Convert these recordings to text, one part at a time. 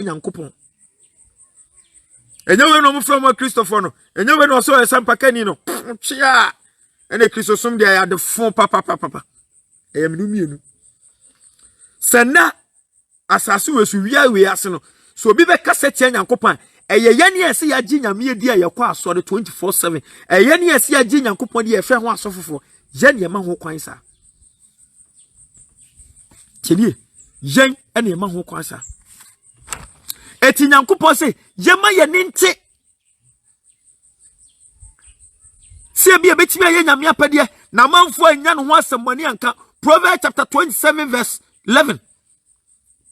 nyankopon enye we no mo from Christopher no enye we no so esampakani no chia ene Christosum dia ya de fon papa e me no mienu sana asase we su wia we ase no so obi be kasa tia nyankopon eye yene ese ya gi nyame edi ayekwa aso de 24/7 eye ne ese ya gi nyankopon de efe ho asofofo yene ma ho kwan sa Chelie, yen ene ma ho kwansa. Eti nyankopon se, yema ye ninte. Se bia betimi aye nyame apede na manfo anya no ho asemmani anka. Proverbs chapter 27 verse 11.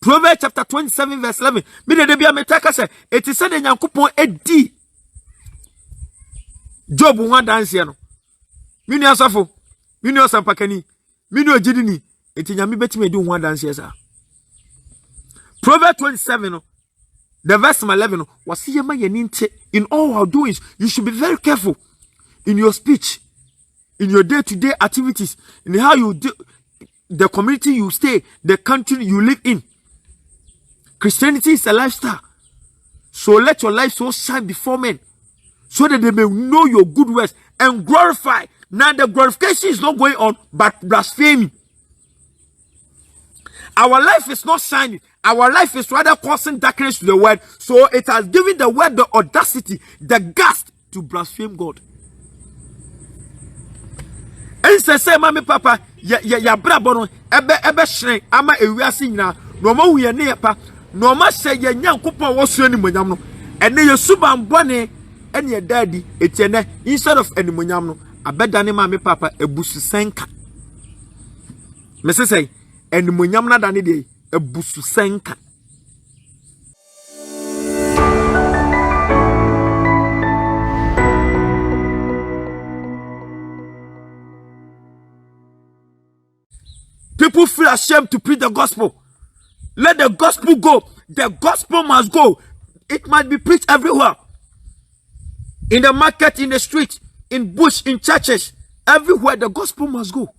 Proverbs chapter 27 verse 11. Mi de bia metaka se, eti se de nyankopon edi. Job ho danse no. Mi nu asafo, mi nu asampakani, mi nu ogidini. Eti nyame betime di ho dance yesa. Proverbs 27 no, the verse 11 no, wasi yema ye ninte in all our doings. You should be very careful in your speech, in your day-to-day activities, in how you do the community you stay, the country you live in. Christianity is a lifestyle. So let your life so shine before men, so that they may know your good works and glorify. Now the glorification is not going on, but blasphemy. Our life is not shining. Our life is rather causing darkness to the word. So it has given the word the audacity, the gust to blaspheme God. And say, Mami Papa, ya brabono, ebe shrine, ama ewiasi nyina, no ma wuye ne yepa, no ma say ye nyankopon wo so animonyam no. Ene ye suba mbone, ene ye daddy, etiene, instead of animonyam no, abeda ne Mami Papa ebusu senka. Mese say, and munyam na dane de ebusu senka. People feel ashamed to preach the gospel. Let the gospel go. The gospel must go. It must be preached everywhere. In the market, in the street, in bush, in churches, everywhere the gospel must go.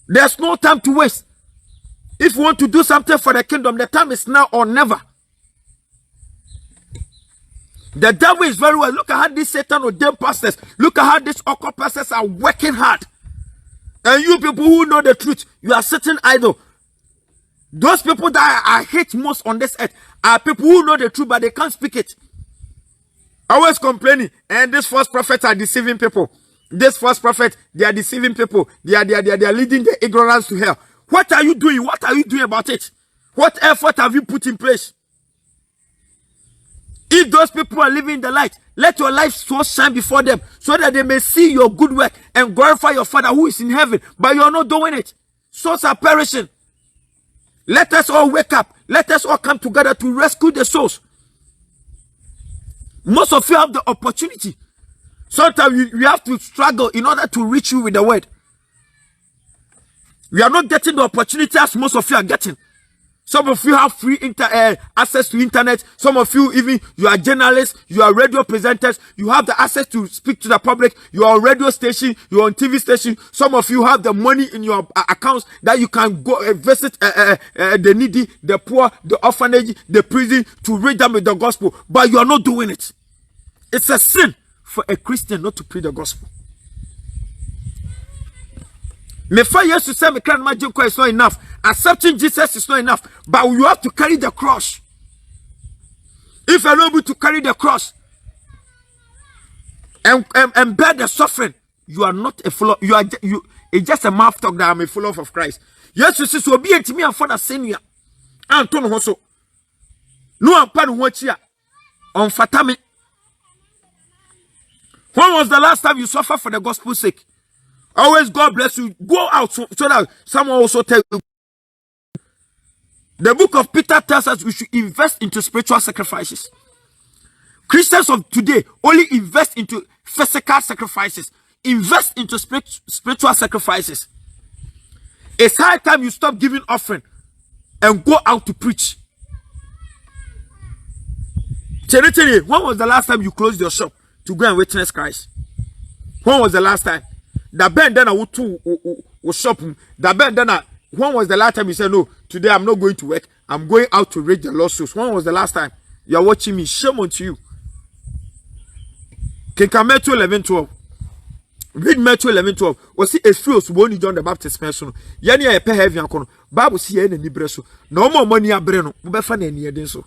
There's no time to waste. If you want to do something for the kingdom, the time is now or never. The devil is very well. Look at how these Satan ordained pastors, look at how these occult pastors are working hard. And you people who know the truth, you are sitting idle. Those people that I hate most on this earth are people who know the truth, but they can't speak it. Always complaining, and these false prophets are deceiving people. This false prophet, they are deceiving people. They are leading the ignorance to hell. What are you doing? What are you doing about it? What effort have you put in place? If those people are living the light, let your life so shine before them, so that they may see your good work and glorify your Father who is in heaven. But you are not doing it. Souls are perishing. Let us all wake up. Let us all come together to rescue the souls. Most of you have the opportunity. Sometimes we have to struggle in order to reach you with the word. We are not getting the opportunity as most of you are getting. Some of you have free access to internet. Some of you even, you are journalists, you are radio presenters, you have the access to speak to the public, you are on radio station, you are on TV station. Some of you have the money in your accounts that you can go visit the needy, the poor, the orphanage, the prison to reach them with the gospel. But you are not doing it. It's a sin for a Christian not to preach the gospel. Me fire yes to say me can't imagine is not enough. Accepting Jesus is not enough. But you have to carry the cross. If you're not able to carry the cross and bear the suffering, you are not a follower. It's just a mouth talk that I'm a follower of Christ. Yes, you see, so be it to me and for the senior. Anton also. No, I'm part of what you are on Fatami. When was the last time you suffered for the gospel's sake? Always God bless you. Go out so that someone also tell you. The book of Peter tells us we should invest into spiritual sacrifices. Christians of today only invest into physical sacrifices. Invest into spiritual sacrifices. It's high time you stop giving offering and go out to preach. When was the last time you closed your shop to go and witness Christ? When was the last time? The band then I would to shop. The band then When was the last time you said, no, today I'm not going to work, I'm going out to read the lost souls? When was the last time? You are watching me. Shame on you. Matthew 11:12. Read Matthew 11:12. Was see a few of one John the Baptist person. Yani a pay heavy and Bible see any nibreso. No more money a breno. Ubefa na ni eden so.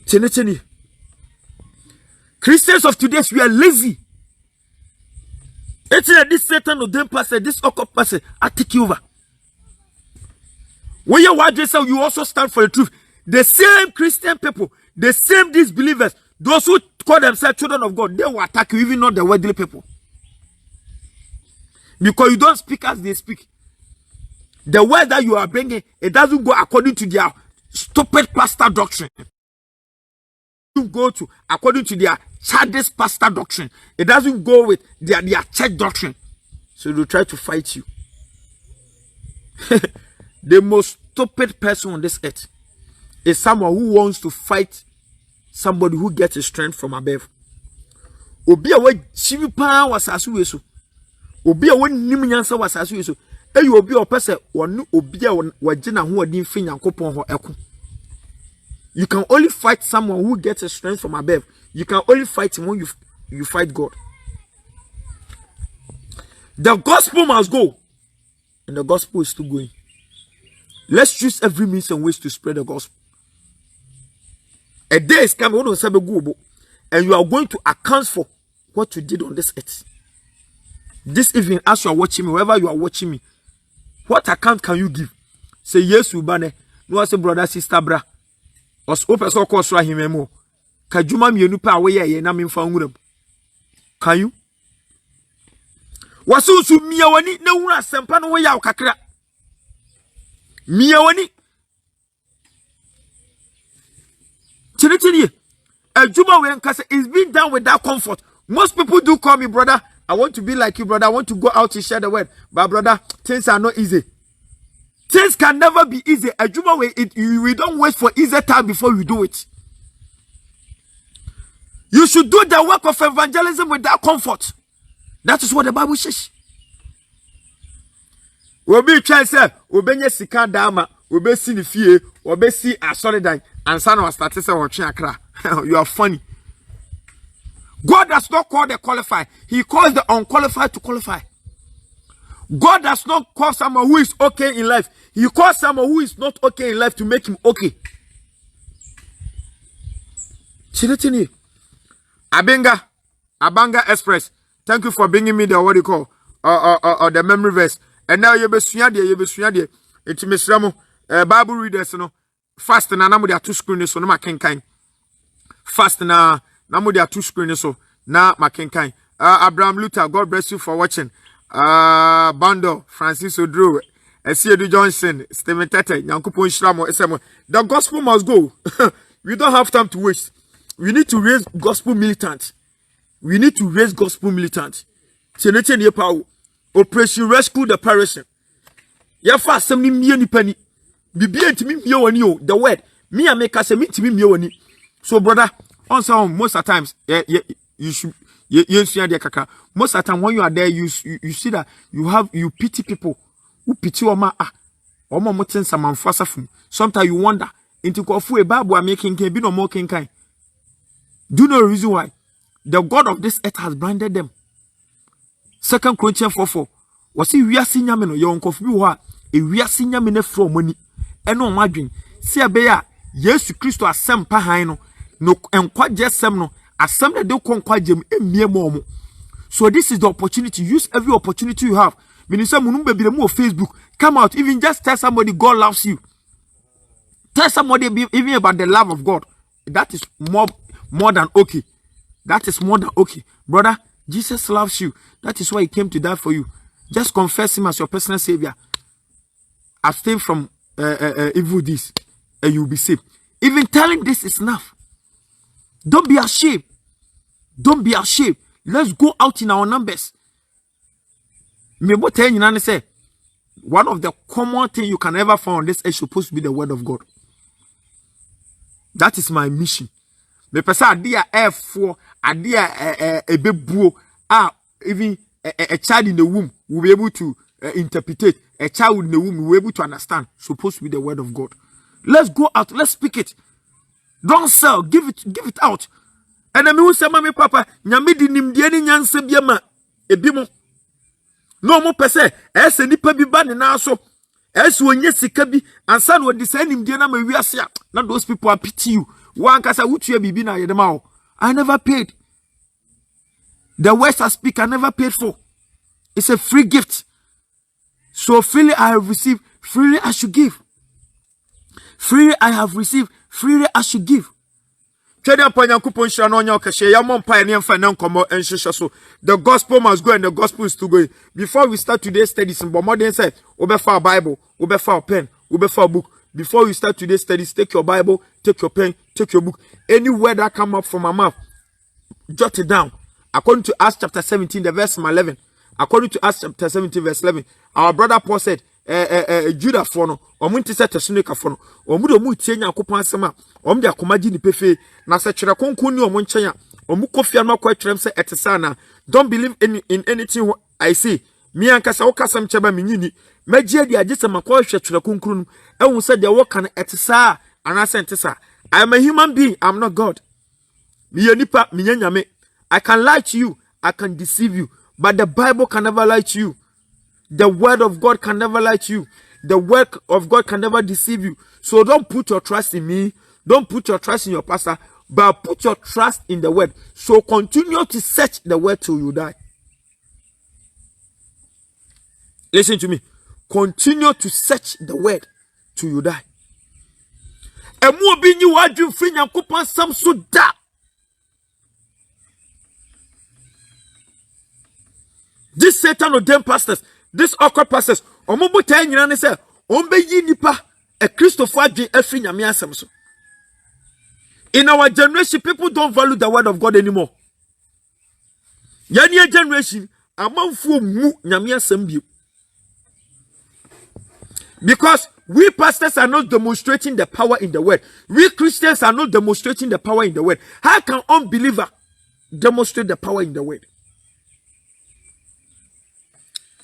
Cheni. Christians of today, we are lazy. It's like this Satan or them pastor, this occult pastor, I take you over. When you watch this, you also stand for the truth. The same Christian people, the same disbelievers, those who call themselves children of God, they will attack you, even not the worldly people. Because you don't speak as they speak. The word that you are bringing, it doesn't go according to their stupid pastor doctrine. It doesn't go to according to their childish pastor doctrine. It doesn't go with their church doctrine. So they try to fight you. The most stupid person on this earth is someone who wants to fight somebody who gets his strength from above. Obi a we chibi pa wasasu weso. Obi a we nimunyansa wasasu weso. Eyi obi a opese wonu obi a wagina ho odin fi Nyankopon ho eko. You can only fight someone who gets his strength from above. You can only fight him when you fight God. The gospel must go. And the gospel is still going. Let's use every means and ways to spread the gospel. A day is coming and you are going to account for what you did on this earth. This evening, as you are watching me, wherever you are watching me, what account can you give? Say yes, Ubane. No, I say brother, sister, bra. Os open so course right him more. Kajuma mienu pa we ye na memfa nwuram. Can you? Wasu su miawani na wura sempa no we ya kakra. Miawani. Chini. Ajuma we nkase is being done with that comfort. Most people do call me brother. I want to be like you, brother. I want to go out to share the word. But brother, things are not easy. Things can never be easy. Ajuma we don't wait for easy time before you do it. You should do the work of evangelism with that comfort. That is what the Bible says. Obi try say obenye sika dama, obe si ni fie, obe si asoridan, and son was started say watch akra. You are funny. God does not call the qualified. He calls the unqualified to qualify. God does not call someone who is okay in life. He calls someone who is not okay in life to make him okay. Chiritini. Abanga Express. Thank you for bringing me the what you call the memory verse. And now you be suya it's Miss Bible readers no fast na namu dia two screen so no makenkan. Fast na namu dia two screen so na makenkan. Abraham Luther, God bless you for watching. Bando Francis Odro, Esiedu Johnson, Stephen Tete, Nyankopon Shramo, Esemo. The gospel must go. We don't have time to waste. We need to raise gospel militants. We need to raise gospel militants. Operation Rescue the Perishing. Ya fa asem ni mie ni pani. Bibia ntimi mie wani o. The word. Me ameka se me ntimi mie wani. So brother, also most of the times you should most of the time when you are there, you see that you pity people who pity oma oma moten samanfasa fum. Sometimes you wonder into kofu e Bible making can be no more king kind. Do you know the reason why? The God of this earth has blinded them. 2 Corinthians 4:4. Was he we are seeing no yon kofu bi ho a e we are seeing me from money. Eno madwin. See abeya Yesu Kristo asem pa han no enkwaje sem no asem na de konkwajem emie mo. So this is the opportunity. Use every opportunity you have. Minister munum bebire mu on Facebook. Come out, even just tell somebody God loves you. Tell somebody even about the love of God. That is more than okay. That is more than okay. Brother, Jesus loves you. That is why he came to die for you. Just confess him as your personal savior. Abstain from evil deeds and you'll be saved. Even telling this is enough. Don't be ashamed. Don't be ashamed. Let's go out in our numbers. Say, one of the common things you can ever find on this is supposed to be the word of God. That is my mission. Me pesa adia F4, adia a bebuo, even a child in the womb will be able to interpret. A child in the womb will be able to understand. Supposed to be the word of God. Let's go out. Let's speak it. Don't sell. Give it out. And I mean, say, "Mami, Papa, nyamidi nimdieni nyanse biema ebimo." No more per se. Ese nipa bi ba ne na so. Ese onye sika bi ansa no design nimdieni na ma wiase a. Na those people are pity you. One kasa wutua bibi na yedema o. I never paid. The words I speak, I never paid for. It's a free gift. So freely I have received, freely I should give. Freely I have received, freely I should give. The gospel must go and the gospel is to go. Before we start today's studies, Bomodin said, Obefa Bible, Obefa pen, Obefa book. Before you start today's studies, take your Bible, take your pen, take your book. Any word that come up from my mouth, jot it down. According to Acts chapter 17, the verse 11. According to Acts chapter 17, verse 11. Our brother Paul said, Judah fono, omunti se Thessalonica fono, omudo mu tie Nyankopon asema, omde akomaji ni pefe, na se kyere konkon ni omo nkyenya, omu kofia no kwa kyerem se etesa na. Don't believe in anything I say. Me ankasa wo kasam kyeba menyini. Magye di agye se makwa hwe kyere konkon no, ehun se de wo kan etesa anase entesa. I am a human being, I'm not God. Me nipa, me nyame. I can lie to you, I can deceive you, but the Bible can never lie to you. The word of God can never lie to you. The word of God can never deceive you. So don't put your trust in me. Don't put your trust in your pastor, but put your trust in the word. So continue to search the word till you die. Listen to me. Continue to search the word till you die. Emu obi nyi wadwin fi Nyankopon sam so da. This Satan ordained pastors, this awkward pastors, omobo tay nyina ne se ombe yi nipa a Christopher adwen afi nyame asem so. In our generation, people don't value the word of God anymore. Yani generation amanfo mu nyame asem bio. Because we pastors are not demonstrating the power in the word. We Christians are not demonstrating the power in the word. How can unbeliever demonstrate the power in the word?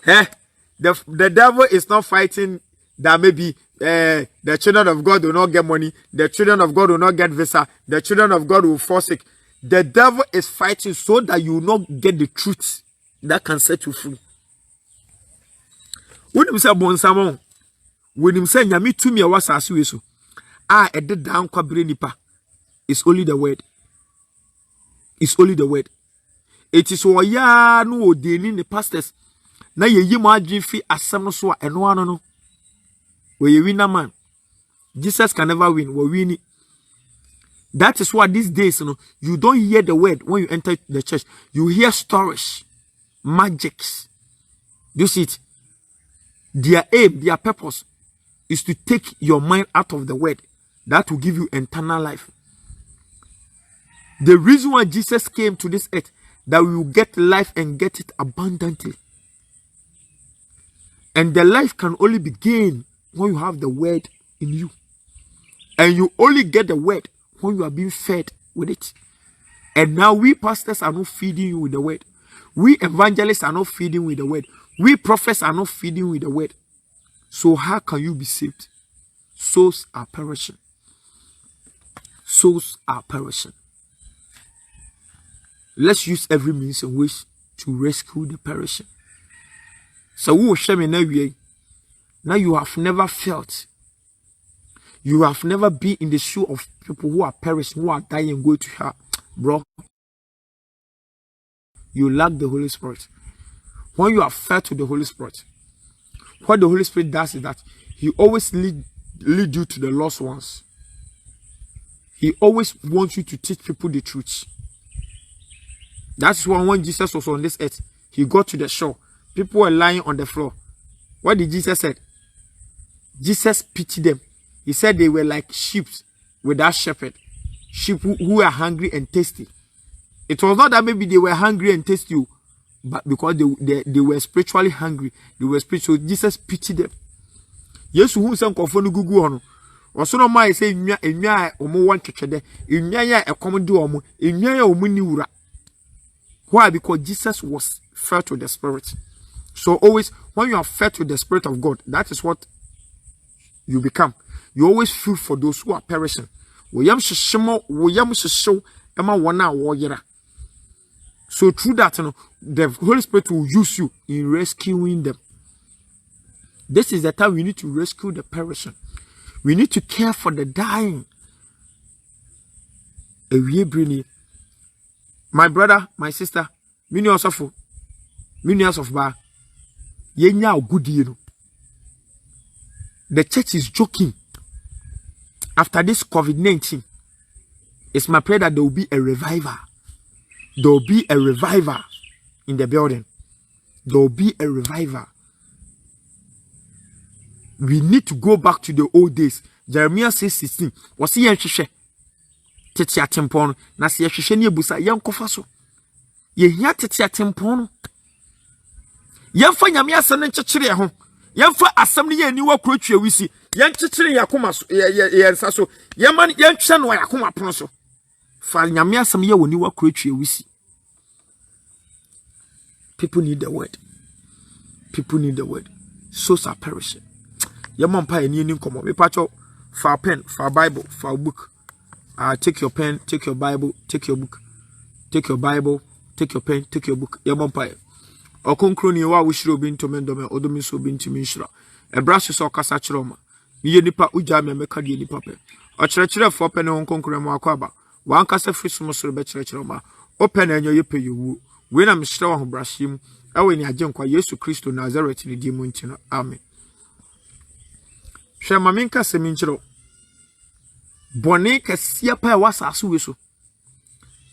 The devil is not fighting that maybe the children of God will not get money, the children of God will not get visa, the children of God will fall sick. The devil is fighting so that you will not get the truth that can set you free. When you say Bonsamon, when you say Yami to me, was as you so, I did down Quabrinipa. It's only the word. It's only the word. It is why ya no dealing the pastors. Na ye yi ma fi asem no so eno ano no we ye winner man. Jesus can never win. We win. That is why these days, you don't hear the word when you enter the church. You hear stories, magics. You see it. Their aim, their purpose is to take your mind out of the word. That will give you eternal life. The reason why Jesus came to this earth, that we will get life and get it abundantly. And the life can only begin when you have the word in you. And you only get the word when you are being fed with it. And now we pastors are not feeding you with the word. We evangelists are not feeding with the word. We prophets are not feeding with the word. So how can you be saved? Souls are perishing. Souls are perishing. Let's use every means and ways to rescue the perishing. So who shall me now you have never felt. You have never been in the shoe of people who are perishing, who are dying and going to hell. Bro, you lack the Holy Spirit. When you are fed to the Holy Spirit, what the Holy Spirit does is that He always lead you to the lost ones. He always wants you to teach people the truth. That's why when Jesus was on this earth, He got to the shore. People were lying on the floor. What did Jesus say? Jesus pitied them. He said they were like sheep without shepherd. Sheep who are hungry and thirsty. It was not that maybe they were hungry and thirsty, but because they were spiritually hungry. They were spiritual. Jesus pitied them. Yes, who some confirm Google on. Also, no my say nya omo wan twetwede. Nya ya ekomde omo. Nya ya omo ni wura. Why? Because Jesus was filled with the Spirit. So always, when you are fed with the Spirit of God, that is what you become. You always feel for those who are perishing. So through that, the Holy Spirit will use you in rescuing them. This is the time we need to rescue the perishing. We need to care for the dying. My brother, my sister, many of bar. The church is joking. After this COVID-19, it's my prayer that there will be a revival. There will be a revival in the building. There will be a revival. We need to go back to the old days. Jeremiah 6:16. Was he Nkyer3kyer3? Tete atempon na se hwehwe ne ebusa yenkofa so. Ye hia tete atempon. Yemfa nyame asem ne nkyekyere ho. Yemfa asem ne ye ni wakuratwa wisi. Yenkyekyere yakoma so. Yensa so. Yeman yentwe no yakoma pon so. Fa nyame asem ye woni wakuratwa wisi. People need the word. People need the word. Souls are perishing. Yemampa eni ni nkomo. Me pacho for pen, for Bible, for book. Take your pen, take your Bible, take your book. Take your Bible, take your pen, take your book. Yemampa. Okonkroni wa wushiro binto mendome odomi so binti minshira. Ebraso so kasa chiroma. Miye nipa uja me meka die nipa pe. Okyerɛkyerɛ fo pe ne onkonkro mu akwaba. Wan kasa frisumo so be kyerɛkyerɛma. Open enyo yepe yewu. We na mhyira wa ho brahim. Ewe ni agenkwa Yesu Kristo Nazareth ni di mu ntino. Amen. Hwɛ ma menka sɛ minkyerɛ. Bɔne kɛseɛ pa wasa aso we so.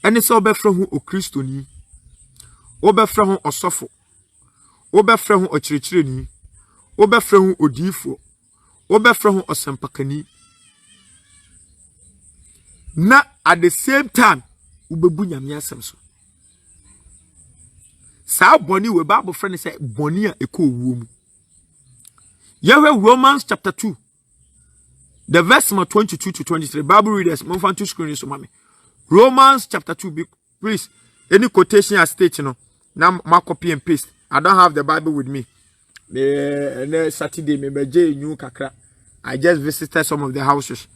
Ɛne sɛ obɛfrɛ ho okristoni. Obɛfrɛ ho ɔsɔfo. Obɛfrɛ ho ɔkyerɛkyerɛni. Obɛfrɛ ho odiyifo. Obɛfrɛ ho ɔsɛmpakani. Na at the same time ubebu nyame asɛm so. Saa bɔne we Bible friend say bɔne a ɛkɔ owuo mu. Yahweh Romans chapter 2. The verse 22 to 23. Bible readers, move on to screen so mommy. Romans chapter 2. Please, any quotation I state, now my copy and paste. I don't have the Bible with me. Saturday, maybe Nkyer3kyer3. I just visited some of the houses.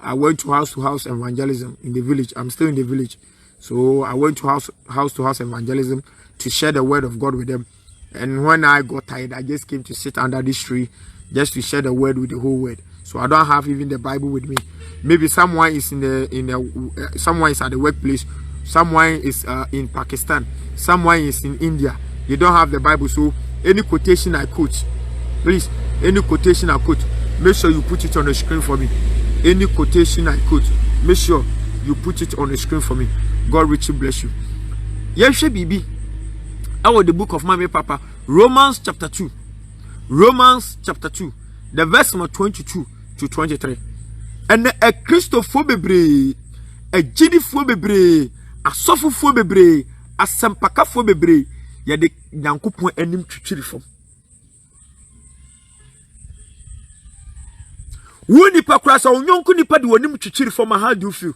I went to house evangelism in the village. I'm still in the village. So I went to house evangelism to share the word of God with them. And when I got tired, I just came to sit under this tree just to share the word with the whole word. So I don't have even the Bible with me. Maybe someone is someone is at the workplace, someone is in Pakistan, someone is in India. You don't have the Bible, so any quotation I quote, please, any quotation I quote, make sure you put it on the screen for me. Any quotation I quote, make sure you put it on the screen for me. God richly bless you. Yes, baby. Our the book of my papa, Romans chapter 2. Romans chapter 2, the verse 22 to 23. And a Christophobe, a Gidiphobe, a Sophobe, a Sampakaphobe, ya de Yankupon and him to from. Wunipa crasa on Yonkunipa do him to chill from. How do you feel?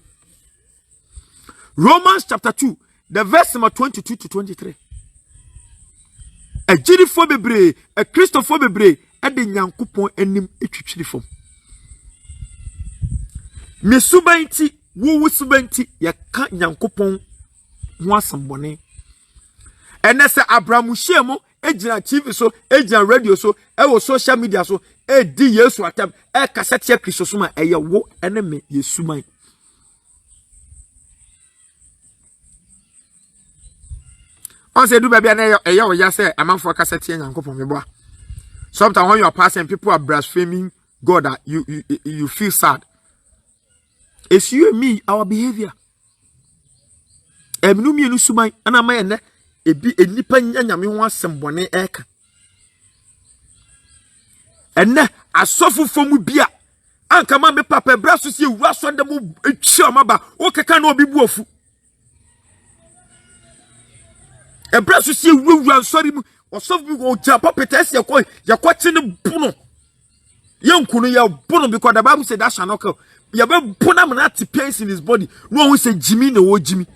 Romans chapter 2, the verse 22 to 23. A Gidiphobe, a Christophobe, and the Yankupon and him to chill from. Me subanti wo subanti ya ka Nyankopon ho asambone enese Abraham hyiemo ejina TV so ejina radio so e social media so e di Yesu atam e kasete ya Kristo so ma eye wo ene me yesuman on se du bia na eye wo ya say amanfo kasete ya Nyankopon me boa. Sometimes when you are passing, people are blaspheming God, that you feel sad. It's you and me, our behavior. Eminu mi enu suman ana ma ene ebi enipa nyame ho asembone eka. Ene asofu fomu bia anka ma me papa braso si ewura so dem etwi omaba o keka na obi buofu. E braso si ewura nsori mu osofu bi go ja papa tese yakwa chine buno. Yankunu ya bono because the Bible said that shall not kill. You have a pains in his body. No one will say Jimmy no Jimmy.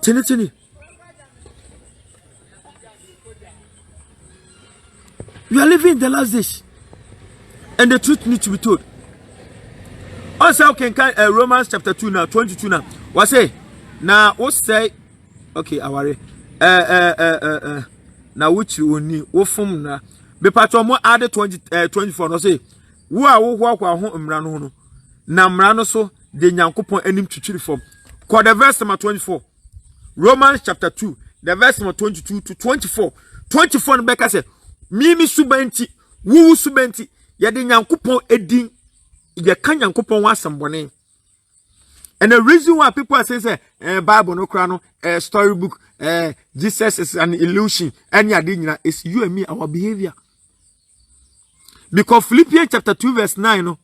Tini. We are living in the last days. And the truth needs to be told. Also, okay, Romans chapter 2 now, 22 now. What say? Now, what say? Okay, I worry. Now, which you need, what from now? Be part of more added 24. No say, who are walk home Mrano? Now, Mrano so, the Yankopon enim to chill from. Call the verse number 24. Romans chapter 2, the verse number 22 to 24. 24 Becca said, Mimi subenti, woo subenti, yadi Yankopon edin. You can't Yankopon want somebody. And the reason why people are saying, Bible, Nokor3, storybook, Jesus is an illusion, and Yadina is you and me, our behavior. Because Philippians chapter 2, verse 9, no,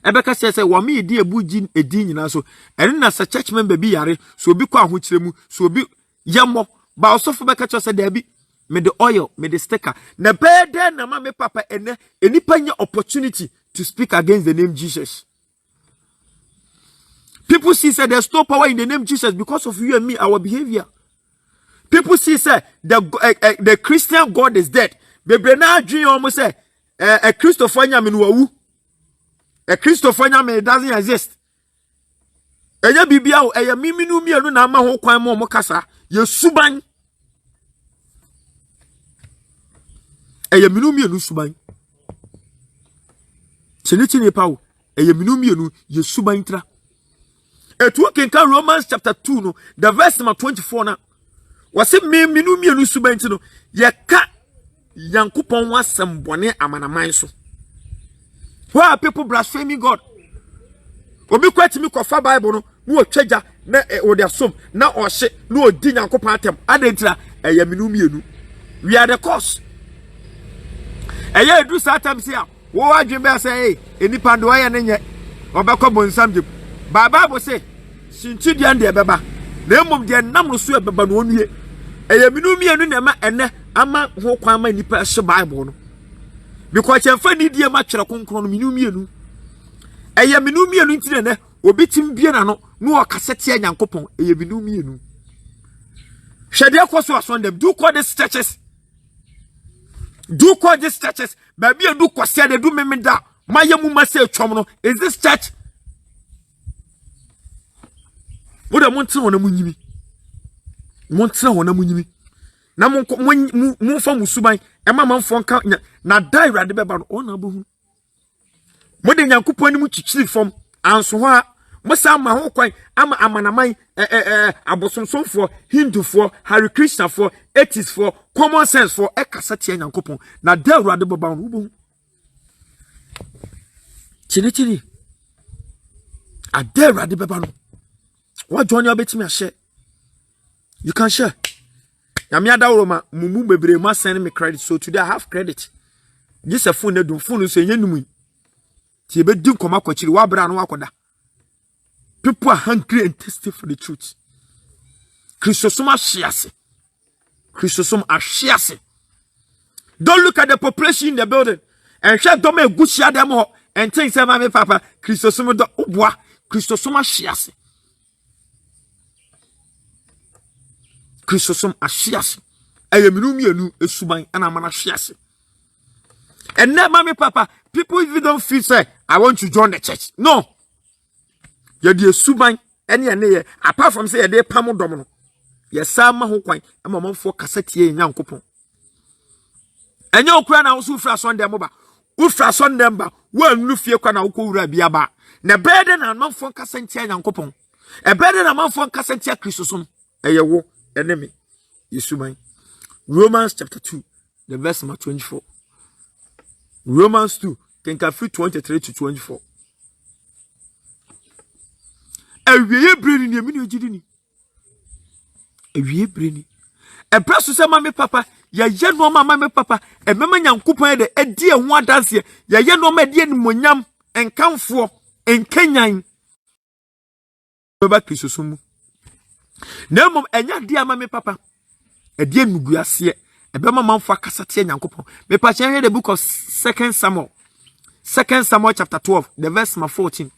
Rebecca says, "Wa me di ebujin edin na so, and na sa church member be yare, so be kwa ahokyeremu, so be yammo, ba osofo beka cho say there be me the oil, me the sticker. Na bede na ma me papa ene, enipa nya opportunity to speak against the name Jesus. People see say there's no power in the name Jesus because of you and me, our behavior. People see say the Christian God is dead. Bebre na dream almost say a Christopher Nyamenwawu. A Christopher Nyame doesn't exist. Eya bibia o eya miminu mienu na ama ho kwan mo kasa ye suban. Eya minu mienu suban. Chini pa o eya minu mienu ye suban tra. Etu kenka Romans chapter 2 no the verse number 24 na wase minu mienu suban ti no ye ka Yankopon wasem bone amanaman so. Why are people blaspheming God? Obi kwati mi kofa Bible no no otwaja na o de som na o hye na o di Yankopon atem adentira eya minu mienu. We are the cause. Eya edu satam sia wo adwen be say enipa ndo ya ne nye obekọ bonsam je. Bible say sinti dia nde beba na emom de nam no so beba no onue. Eya minu mienu na ma ene ama ho kwan ma nipa hye Bible no. Because chemfa ni die ma twere konkron no minu mienu. Eya minu mienu ntire ne obi tim bie na no no okasete Yankopon eya minu mienu. Hwede akoso ason dem do call these churches. Do call these churches. Baby do kwase de do memeda mayemu ma se twom no. Is this church? Wo da montre wona munyimi. Montre wona munyimi. Na mo fa musuban e ma manfo nka na dai rade beba no ona bohu mo de Yankopon ni mu chichiri fom anso ho a mo sa ma ho kwan ama amanaman abosomsomfo hindufo Hare Krishna for atheists for common sense for ekasa tie Yankopon na dai rade beba no bohu chini a dai rade beba no what join you betimi a share you can share. Yamiada Roma, Mumu Bebre must send me credit. So today I have credit. This a phone do phone say yenumi. Tibe do come up with wabra and wakoda. People are hungry and thirsty for the truth. Christosoma shiase. Christosoma ashiase. Don't look at the population in the building and share dome good share them all and think say my papa Christosoma do obwa Christosoma shiase. Christosum ashiase. Ayeminu mienu esuban ana mana ashiase. And now, mommy, papa, people even don't feel say I want to join the church. No. You the esuban any apart from say they pamo domino. Yes, sama ho kwan e mama for cassette ye Yankopon. Enye okura na wo fra Sunday moba. Wo fra Sunday ba, wo anu fie kwa na wo ko wura bia ba. Na bede na manfo cassette ye Yankopon. E bede na manfo cassette ye Christosum. Eye wo enemy Yesuman. Romans chapter 2 the verse number 24. Romans 2 Nkyer3 23 to 24. Ewiye breni ni emi ni ojidini. Ewiye breni. E praso se mama papa ya ye no mama papa e mema Yankopon de edi e ho adanse ya ye no ma de animonyam enkamfo enkanyan baba Kristosumu. Nemom enya dia mama papa e die nuguase e be mama mfa kasate Yankopon. Me pa chen the book of 2 Samuel chapter 12 the verse 14.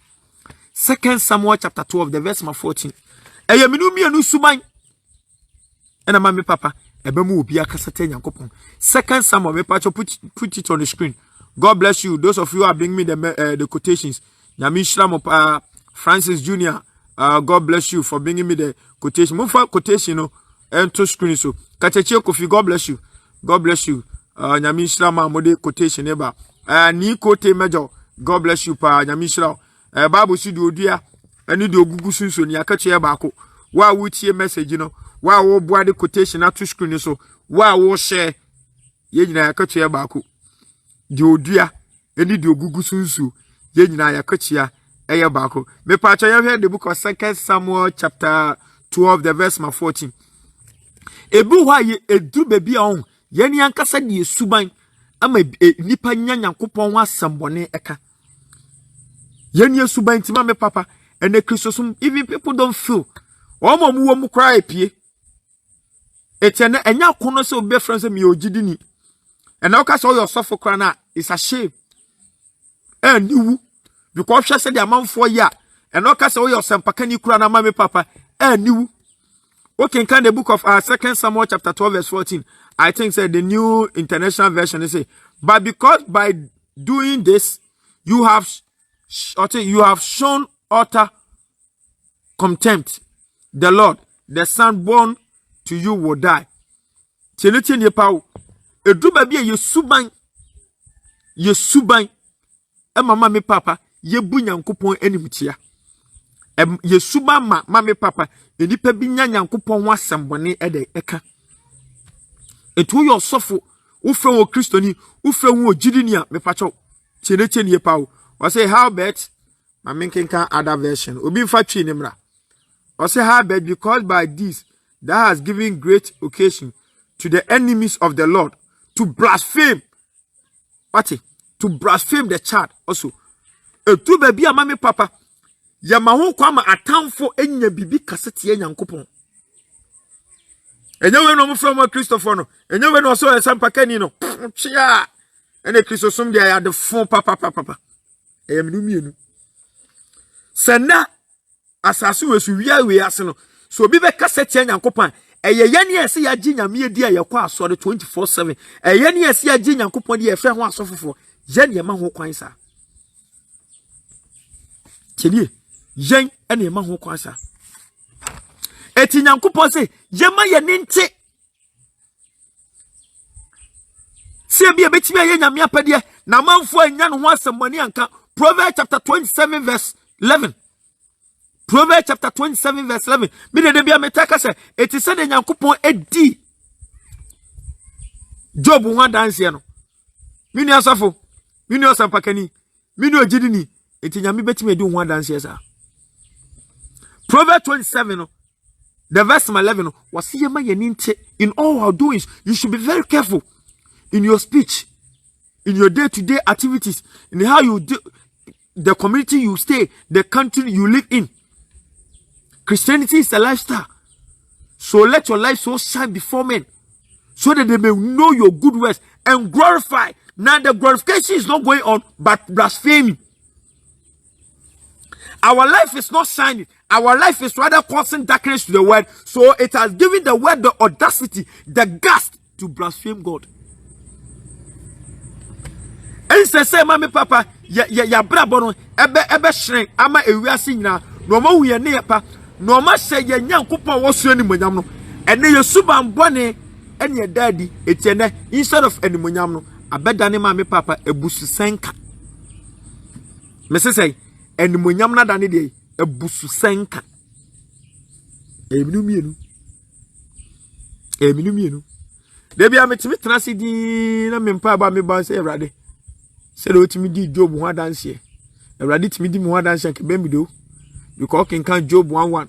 2 Samuel chapter 12 the verse 14. Eya minu mienu suban ena mama papa Ebemu obi akasate Nyankopon. Second Samuel, me pacho put it on the screen. God bless you. Those of you who are bringing me the quotations. Nyami Francis Jr. God bless you for bringing me the quotation. Move quotation, no, and to screen so. Kacheche Kofi, God bless you. God bless you. Nyami Shrama mode quotation eba. Ni quote major. God bless you pa Nyami Shra. Bible si do dia. Ani do gugu sunso ni akache ba ko. Wa wutie message no. Wa wo boa the quotation na to screen so. Wa wo share. Ye nyina akache ba ko. Di odua eni di ogugu sunsu ye nyina yakachia eye baako me pacha ye hwe the book of 2 Samuel chapter 12 the verse 14 ebu wa ye edu bebi a ye ni ankasa di esuban ama nipa nya Nyankopon ho asambone eka ye ni esuban tima me papa ene Christosum even people don't feel omo mu wo mu kra epie etene enya kono se obe friends me ogidini and now cast all your suffer crana is a shame. And you because she said the amount for ya and now cast all your sampakani crana mammy papa and you okay can the book of 2 Samuel chapter 12 verse 14. I think said the New International Version they say, but because by doing this you have shown utter contempt, the Lord, the son born to you will die. Cheneti ni pau. Edu baby ye suban e mama me papa ye bu Nyankopon animtia ye suban ma me papa enipa bi nya Nyankopon ho asembone e de eka etu yo sofo wo fra wo kristoni wo fra wo ogidini a me pacho cheneti ni pawo o say how bet ma menkenka other version obi fa twi ni mra o say how bet because by this that has given great occasion to the enemies of the Lord to blaspheme. What? To blaspheme the child also. Etu baby amame papa. Ya maho kwa ma atamfo enya bibi kasete ye Nyankopon. Enye we no mo from Christopher no. Enye we no so esampakani no. Chia. Ene Christosum dia ya de fon papa. Eyam nu mienu. Sena asase we su wiya we ase no. So bi be kasete ye Nyankopon. Eye yeni ese ya gi nyame edi ayekwa asore 24/7 yeni ese ya gi Nyankopon de efre ho asofofo yeni ema ho kwan sa chedie yen ene ema ho kwan sa eti Nyankopon se yema ye ninte se bia betimi aye nyame apade na manfo anya no ho asemmani anka Proverbs chapter 27 verse 11. Proverbs chapter 27 verse 11. Me de bia metaka se eti se de Nyankopon edi Job ho danse no. Me ni asafo, me ni osampakani, me ni ogidini, eti nyame betime edi ho danse sa. Proverbs 27 no. The verse 11 no was ye ma ye ninte in all our doings. You should be very careful in your speech, in your day-to-day activities, in how you do the community you stay, the country you live in. Christianity is a lifestyle. So let your life so shine before men, so that they may know your good works and glorify. Now the glorification is not going on, but blaspheming. Our life is not shining. Our life is rather causing darkness to the word. So it has given the word the audacity, the gust to blaspheme God. And say, "Mami, Papa, ya brabono ebe shrink ama ewiase nyina no ma hu ye ne pa no ma hye ye Nyankopon wo so animonyam no ene ye suban bone ene ye daddy etiene instead of animonyam no abedane Mami Papa ebusu senka me say animonyam na dane de ebusu senka eminu mienu de bia metimi trase din na mempa ba me ba say Ewrade se lo timi di Job ho adanse Ewrade timi di mo adanse ke bembido because can Job 1:1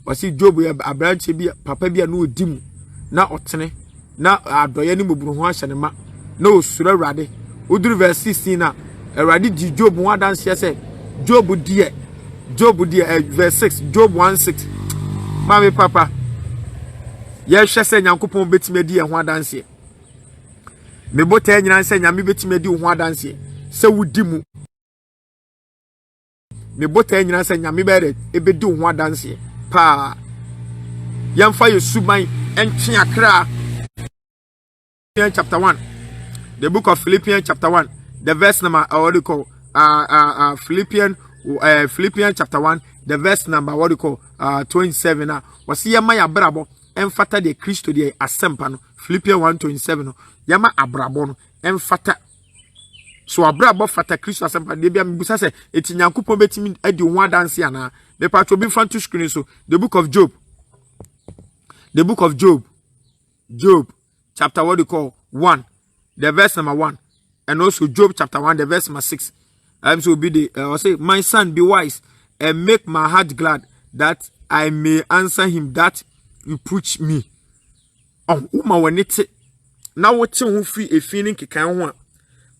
wasi Job ya abranche bi papa bi na odimu na otene na adoye ni moburu ho ahye ne ma na osura Ewrade oduru verse 16 na Ewrade di Job ho adanse se Job die verse 6 Job 1:6 Mami Papa ye hwe se Nyankopon betime di ho adanse me bota nyina se nyame betime di ho adanse se wudi mu me bota nyina se nyame bere ebedi ho adanse pa yamfa yesuban entwe akra chapter 1. The book of Philippians chapter 1. The verse number, what do you call? Philippians chapter 1. The verse number, what do you call? 27. Was here my abrabo. Emphata de Christo de asempano. Philippians 1:27. Yama abrabo. Emphata. So abrabo fata Christo asempano. Debi ambusa se. Eti nyankopon betimi edi one dance yana. The part will be front to screen. So the book of Job. The book of Job. Job chapter what do you call 1. The verse number 1. And also Job chapter 1, the verse number 6. So be the say, my son, be wise and make my heart glad that I may answer him that you preach me. Oh, uma when it now what you free a feeling can want.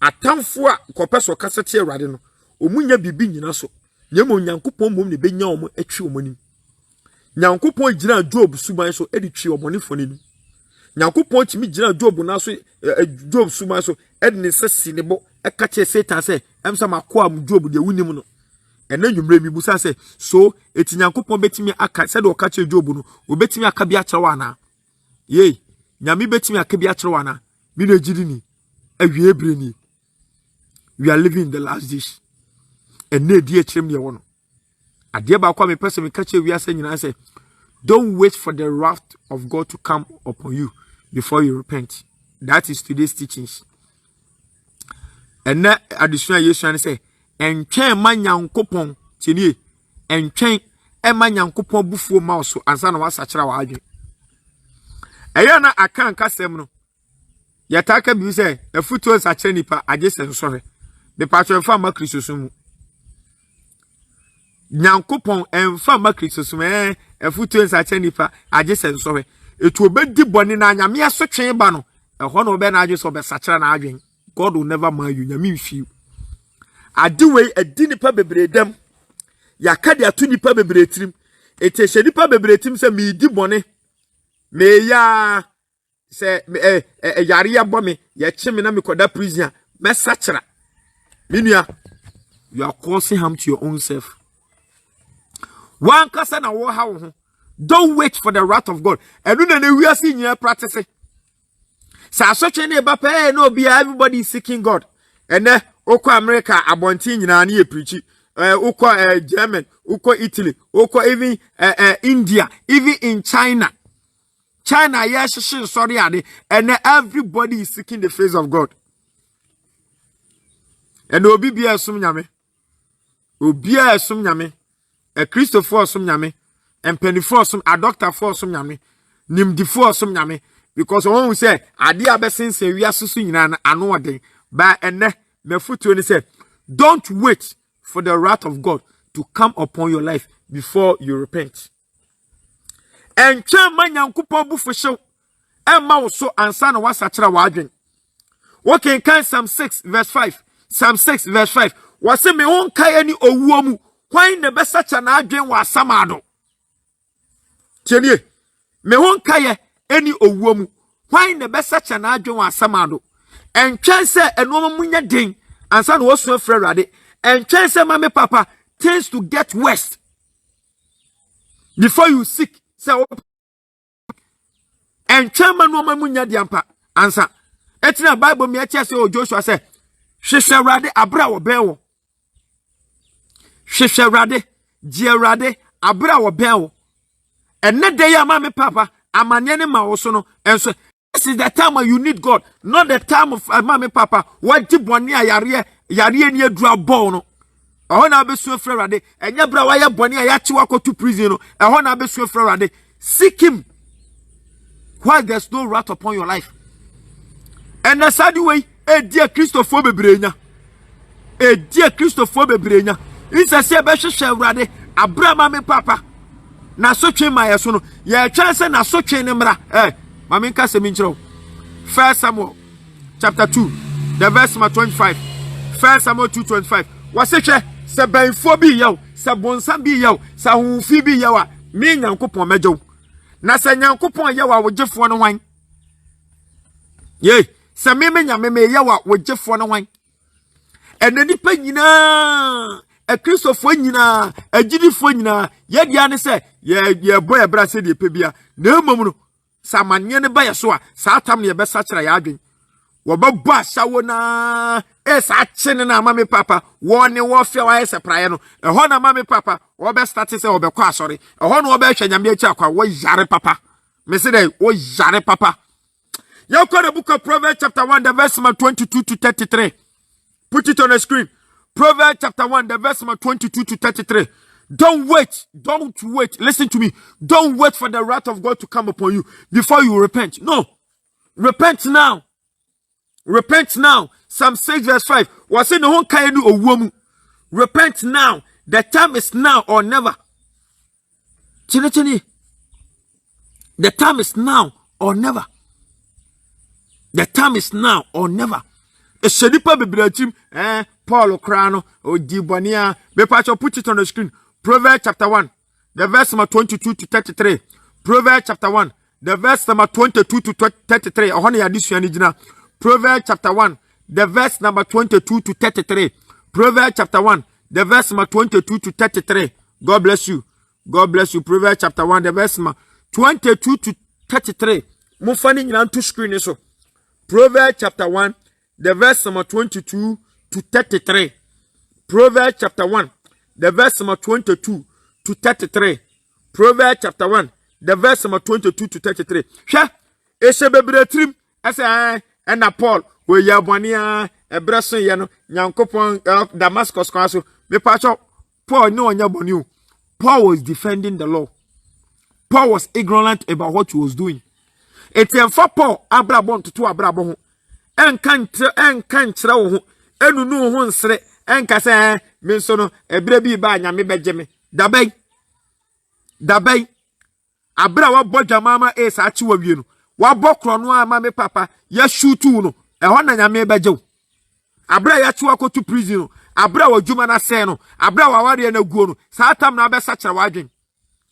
A town for copass or cassette radino. Omunya bibi nyina so. Nyamo nyankopon mum ne benya omo atwi omoni. Nyankopon gina Job suban so editwi omoni fonini. Nyankopon timi gina Job na so Job suban so edne sesi ne bo ekache Satan se emsa makoa mu Job de wunim no. Ena nwumre mi busa se so eti Nyankopon betimi aka se de okache Job no obetimi aka bi akyerewa na. Ye nyame betimi aka bi akyerewa na. Mi no gidi ni awie ebre ni. We are living in the last days. And ne die chem ye wono ade ba kwa me pese me kache wi asa nyina say don't wait for the wrath of God to come upon you before you repent. That is today's teachings. And na additional yesu say entwen ma nyankopon tinie entwen e ma nyankopon bufuo ma so ansa na wasachira wa adwen eya na aka nkasem no yataka bi say afutuo sachira nipa age sensore the patron fa ma Kristo sumu Nyankopon emfa ma Kristo sumu afutuo sachira nipa age sensore etu obedi boni na nyame asotwe ba no eho no be na age so be sachira na adwen. God will never mind you. Nyame mfi adewei adi nipa bebredem yakade atu nipa bebretrim etehye nipa bebretrim se me di boni me ya se yare ya bomi ye chime na me koda prison me sachira minua. You are causing harm to your own self. One kasa na wo ha wo ho. Don't wait for the wrath of God. Enu na na wiase nyina practice. Sa asotwe na eba pa no be everybody is seeking God. Ene okọ America abonti nyina na ye preach. Okọ German, okọ Italy, okọ even India, even in China. China yes sorry ade. And everybody is seeking the face of God. And obi bia sum nyame. Obi a sum nyame. A Christopher sum nyame. And penny for some a doctor for some nyame. Nim di for some nyame. Because one will say, Adia besin se we are susu nyina ano den. Ba ene me futu ni say, don't wait for the wrath of God to come upon your life before you repent. And chama nyankopon bu fo emma wo so ansa na wasachira wa adwen. What can Psalm 6 verse 5? Psalm 6 verse 5. Wase me won kai ani owuo mu. Kwan na besacha na adwen wa asamado. Tienie. Me won kai any owuo why na besacha na adwen wa asamado entwen se enoma munya den ansa na wosu afra rade entwen se mame papa tends to get worse before you sick say entwen ma no munya diampa ansa etina bible me eche se o Joshua say hwehwe rade abra wo ben wo hwehwe rade die rade abra wo ben wo enne de ya mame papa amanye ne ma wo so no enso this is the time when you need God, not the time of mommy papa. What did one year yare ni edra ball no? I wanna be so frade. And ya bra why boni ya chiwako to prison no. I wanna be so frade. Seek him while there's no wrath upon your life. And the sad way, dear Christopher bebrenya. Dear Christopher bebrenya. It's a say be rade. Abra mommy papa. Na so twe ma yeso no. Ye chance na so twe ne mra. Mami nka se minchiro. 1 Samuel chapter 2 the verse 25. 1 Samuel 2:25. Wase hwe se banfo bi yaw, se bonsa bi yaw, se hunfi bi yaw a me nyankopon mejo. Na se nyankopon yaw a wogefo no wan. Ye, se me nyame me yaw a wogefo no wan. Ene nipa nyina a Christopher nyina, a Jidifo nyina, ye dia ne se ye boy bra se de pe bia. Na emom no samanye ne ba ye so a sa tam ne be sa kira ya adwen Wababa shawona esa chene na mami papa wone wo fia wa ese praye no eho na mami papa wo be start say wo be kwa asori eho no wo be hwa nyame achi akwa wo yare papa me say dey wo yare papa. You call the book of Proverbs chapter 1 the verse number 22 to 33. Put it on the screen. Proverbs chapter 1 the verse number 22 to 33. Don't wait. Listen to me. Don't wait for the wrath of God to come upon you before you repent. No. Repent now. Repent now. Psalm 6 verse 5. Repent now. The time is now or never. The time is now or never. The time is now or never. A shedipa bibliatim, Paul Crano, or Dibonia. Put it on the screen. Proverbs chapter 1, the verse number 22 to 33. Proverbs chapter 1, the verse number 22 to 33. Proverbs chapter 1, the verse number 22 to 33. Proverbs chapter 1, the verse number 22 to 33. God bless you. God bless you. Proverbs chapter 1, the verse number 22 to 33. Mufani nyantu screen so. Proverbs chapter 1, the verse number 22 to 33. Proverbs chapter 1, the verse number 22 to 33. Proverbs chapter 1, the verse number 22 to 33. Sha, eshe bebre trim, ese na Paul, we ya bwania, ebrason ye no, nyankopon Damascus kwaso, me pacho, Paul no anya boniu. Paul was defending the law. Paul was ignorant about what he was doing. Etian for Paul, abrabon to abrabon ho. Enkantre wo ho, enunu ho nsre, enkase me so no ebre bi ba nyame begeme. Dabei. Abra wa bodwa mama esa achi wa wie no. Wa bokro no ama me papa, ya shootu no. Eho na nyame begew. Abra ya chi wa kotu prison no. Abra wa djuma na se no. Abra wa ware na guo no. Sa atam na be sachira wa adwen.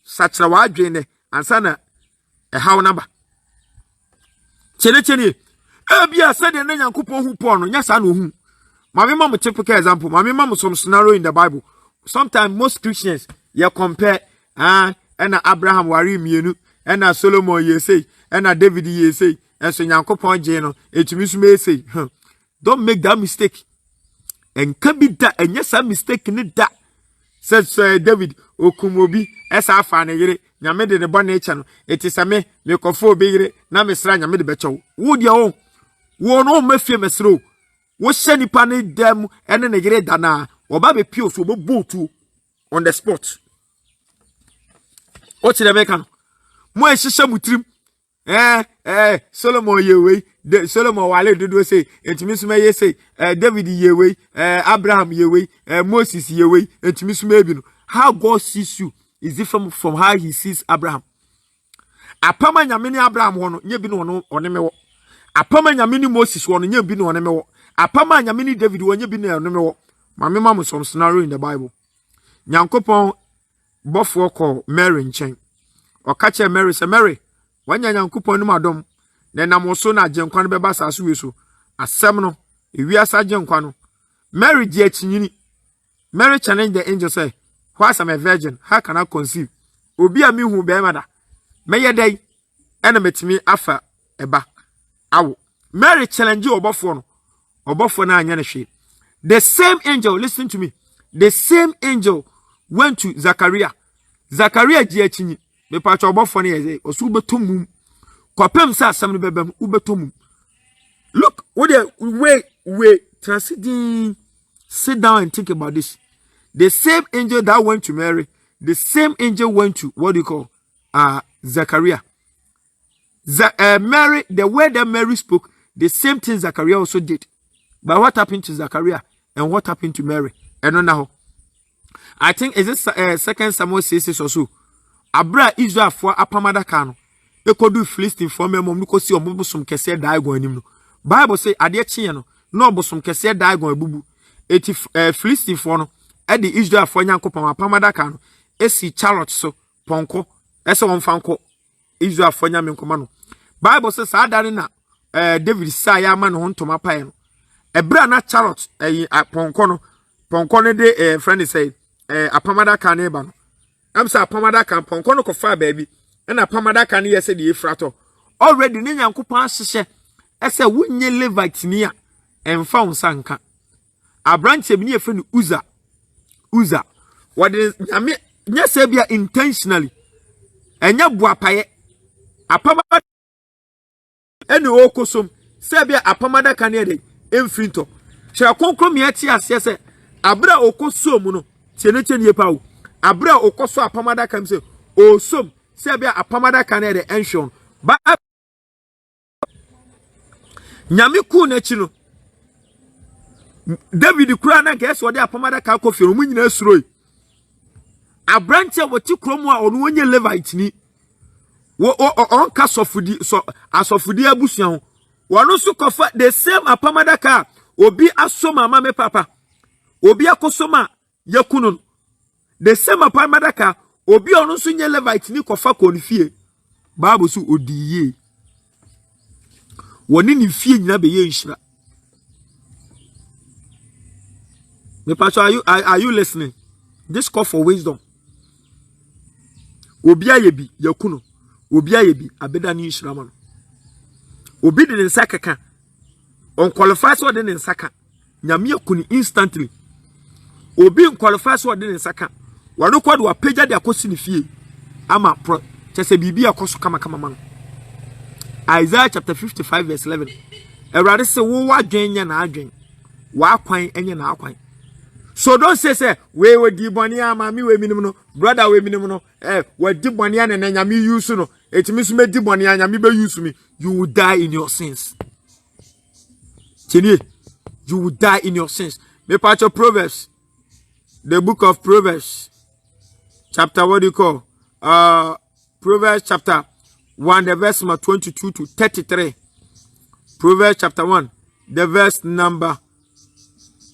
Sachira wa adwen ne ansa na ehaw naba. Chene. Ebia said the Nyankopon hu Paul no nya sa na ohu. Mami mama typical example. Mami mama some scenario in the Bible. Sometimes most Christians you compare and Abraham wari mienu and Solomon ye say and David ye say and so Nyankopon je no etumi so me say. Don't make that mistake. And can be that and yes a mistake in that. Says David okumobi esa afa na yire nyame de ne bo na echa no etisa me kofo obeyire na mesra nyame de becho wo dia wo no mafie mesro wo shani pa ne dem ene ne yire dana oba be pio so bo botu on the spot o tire me kan mo ehihye mutrim Solomon yewe Solomon wale dodo say etimi so me say David yewe Abraham yewe Moses yewe etimi so me bi no. How God sees you is different from how he sees Abraham. Apama nyame ni Abraham wono nye bi no one mewo. Apama nyame ni Moses wono nye bi no one mewo. Apama nyame ni David wono nye bi no one mewo. Mame mamu some scenario in the Bible. Nyankopon bofo ko Mary nchen. Okache Mary say Mary wanya Nyankopon no madom na namoso na agenkwa no beba saso weso. Asem no ewiasa agenkwa no. Mary di achinyini. Mary challenged the angel say, "Whilst I'm a virgin, how can I conceive? Obi a mi hu be mada. Meye dey ena metimi afa eba." Awo. Mary challenged obofo no. Obofo na anya ne hwe. The same angel, listen to me. The same angel went to Zachariah. Zachariah di achinyi. Me pa cho obofo na ye osu betomum. Kopem sa asam no bebam ubetomum. Look, what wait, transiting. Sit down and think about this. The same angel that went to Mary, the same angel went to what do you call Zachariah. Mary, the way that Mary spoke, the same thing Zachariah also did. But what happened to Zachariah and what happened to Mary? I don't know. I think is this 2 Samuel 6 or so. Abra Israel for apamada kano. E kodu Philistine for me mom nuko si omobosom kese dai go anim no. Bible say ade chi no no obosom kese dai go abubu. Eti Philistine for no e di Israel for nyankopon apamada kano. Esi charlotte so ponko ese won fanko Israel for nyamenkoma no. Bible says adare na David sa ya ma no hontoma pae no. Ebra na charlotte ponko no de friend say apamada kan e ba no. Am say apamada kan ponko no ko fa baby. And apamada kan ye say the efrato. Already ni nyankopon ahye ese wunye Levite ni a emfa unsanka abranche bi ne efe no Uza what is nyame nya se bia intentionally enya boapaye apamada ene okosom se bia apamada ka ne de emfrinto kira konkrom ye ti ase se abra okosom no tiene nie pa wo abra okoso apamada ka mse osom se bia apamada ka ne de enhwon ba nyame ku na chi no David kura na nke eso de apamada ka kofie mu nyina suroi abranche woti kromu a ono wonye Levite ni wo on ka asofudi abusuan ho wono so kofa the same apamada ka obi asoma mama papa obi akosoma yakunu the same apamada ka obi ono so nye Levite ni kofa konfie Bible so odiye woni ni fie nyina be ye nhira. Me pastor, are you listening? This call for wisdom. Obi ayebi yakuno. Obi ayebi abeda ni nhirama no. Obi de nsaka ka. On qualify so de nsaka. Nyame yakuni instantly. Obi on qualify so de nsaka. Wano kwado wa pagya de akosi ne fie. Ama pro chese bibi akoso kama man. Isaiah chapter 55 verse 11. Erade se wo wadwen nya na adwen. Wa kwan enye na akwan. So don't say we di boni ama mi we minim no brother we minim no we di boni na nyame use no etimi so me di boni nyame be use me, you will die in your sins. Chenie, you will die in your sins. Me part of Proverbs, the book of Proverbs, chapter what do you call Proverbs chapter 1 the verse number 22 to 33. Proverbs chapter 1 the verse number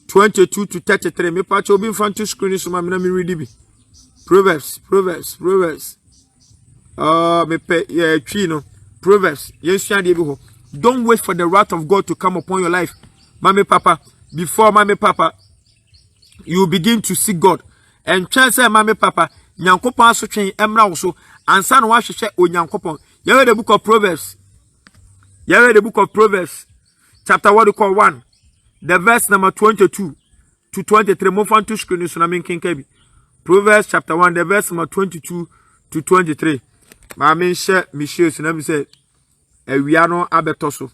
22 to 33. Me patch obi front to screen so ma me read bi. Proverbs. Me pe twi no. Proverbs. Yensua de bi ho. Don't wait for the wrath of God to come upon your life. Mama papa, before mama papa, you begin to seek God. And chance mama papa, nyankopon asotwen emra wo so, ansa no wa hwehwe onyankopon. You read the book of Proverbs. Chapter what you call 1. The verse number 22 to 23. Move on to screen so na me kenkebi. Proverbs chapter 1 the verse number 22 to 23. Ma me share me share so na me say ewia no abetoso.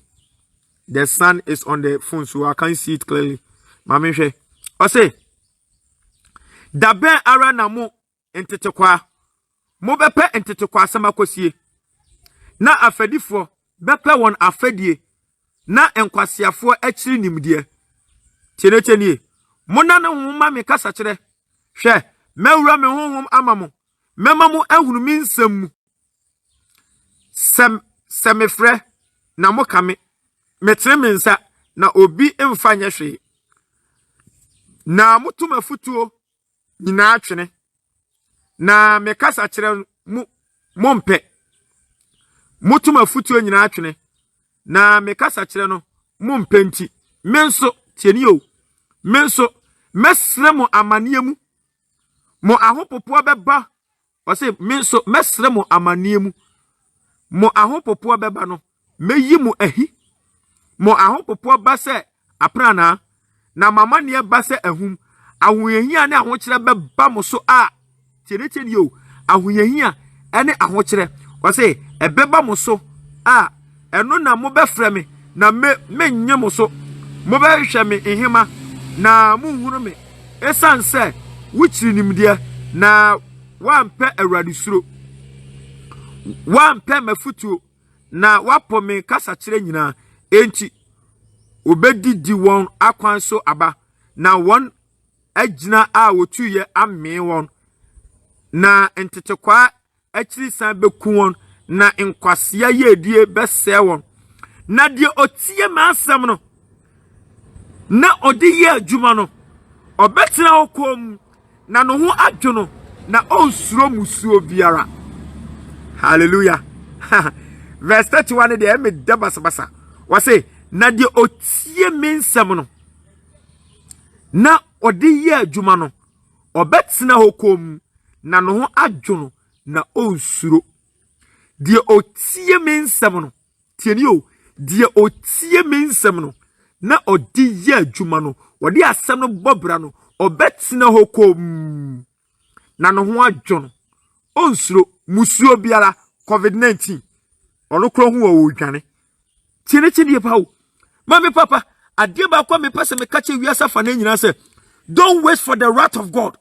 The sun is on the phone so I can't see it clearly. Ma me hwe. O say da ben ara na mo entetekwa. Mo bepe entetekwa asema kosie. Na afadifo bepe won afadie. Na enkwasiafo akiri nimdie. Tiene mona na honhom me kasa kire hwe mawura me honhom amamo memamu ahunu mi nsam semefre na mokame metre me nsa na obi emfanye hwe na mutuma futuo nyina atwene na me kasa kire mompe mutuma futuo nyina atwene na me kasa kire no mompenti menso tienio menso mesre mo amaniemu mo ahopopo beba o se menso mesre mo amaniemu mo ahopopo beba no meyi mo ahi mo ahopopo ba se aprana na mama ne ba se ahum ahoyehia ne ahokire beba mo so a tienio ahoyehia ene ahokire o se ebeba mo so a eno na mo befre me na menye mo so mo ba hwe me ehema na munhunu me esanse wuchiri nimdia na wampe awrade suro wampe mafutuo na wapo me kasa kire nyina enti obedidi won akwan so aba na won agina a wotuye amme won na entetekwa akiri san beku won na nkwasea yedie bese won na die otie ma asem no na odi ye adwuma no obetena okom na no ho adwono na onsuro musuo biara. Hallelujah. Verse 31 de me debasabasa wase na de otie mensem no na odi ye adwuma no obetena okom na no ho adwono na onsuro de otie mensem no tieni o die otie mensem no na odi ye adwuma no wode asem no bobra no obetina hokom na no ho adwo no onsuro musuo biara COVID-19 ono kro ho wo dwane tiene die pa wo mami papa ade ba kwa me pese me kache wiasa fa na nyina se don't wait for the wrath of God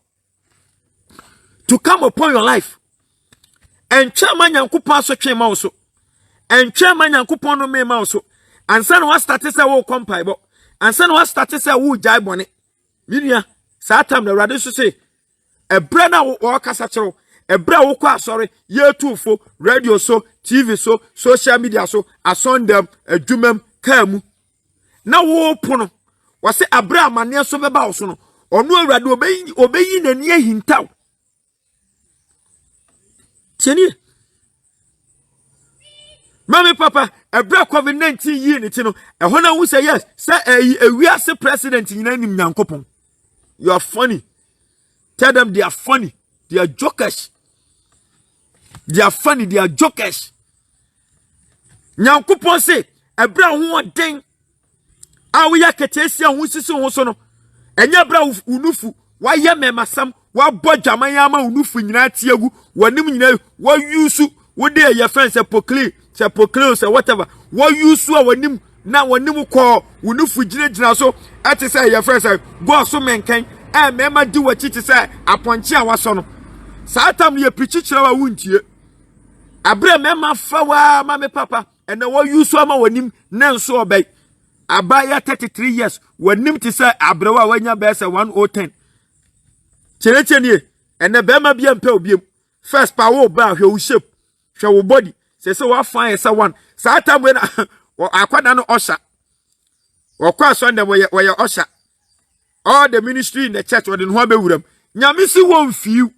to come upon your life. And chairman Yankupa so came also. And chairman Yankupon no me also. And son was started say wo compile. And son was started say wo jai bonnet. Minia, Satam the radish say a brother or casachero, a bra sorry, year 2 for radio so, TV so, social media so, a son them, a jumem, kamu. Now wo pono. Was say a bra mania so beba so. Or no rad obeying and ye hintau. Tieni Mami papa a break COVID-19 year ni tino e hona who say yes say we are president in nim nyankopon. You are funny. Tell them they are funny. They are jokers. They are funny, they are jokers. Nyankopon say e bra ho den a we yaketesi a ho sisi ho so no enya bra unufu wa ye memasam wa bojama yama unufu nyina tiagu wanim nyina wa yusu wo de your friends say proclaim say whatever wa yusu a wanim na wanim ko unufu gina so ati say your friends say go so menkan e mema di wachi ti say aponche a waso no saatam ye pichi kire wa wuntie abre mema fa wa mame papa and wa yusu ama wanim na nso obey abaya 33 years wanim ti say abrewa wanya be say 110 Chenechenie, and the Bema bien pel biem. First power bra hwe shape, hwe wo body. Say so wa fine as one. Satan when akwada no osha. Or cross on them where your osha. All the ministry in the church or in ho be wuram. Nyame si won few.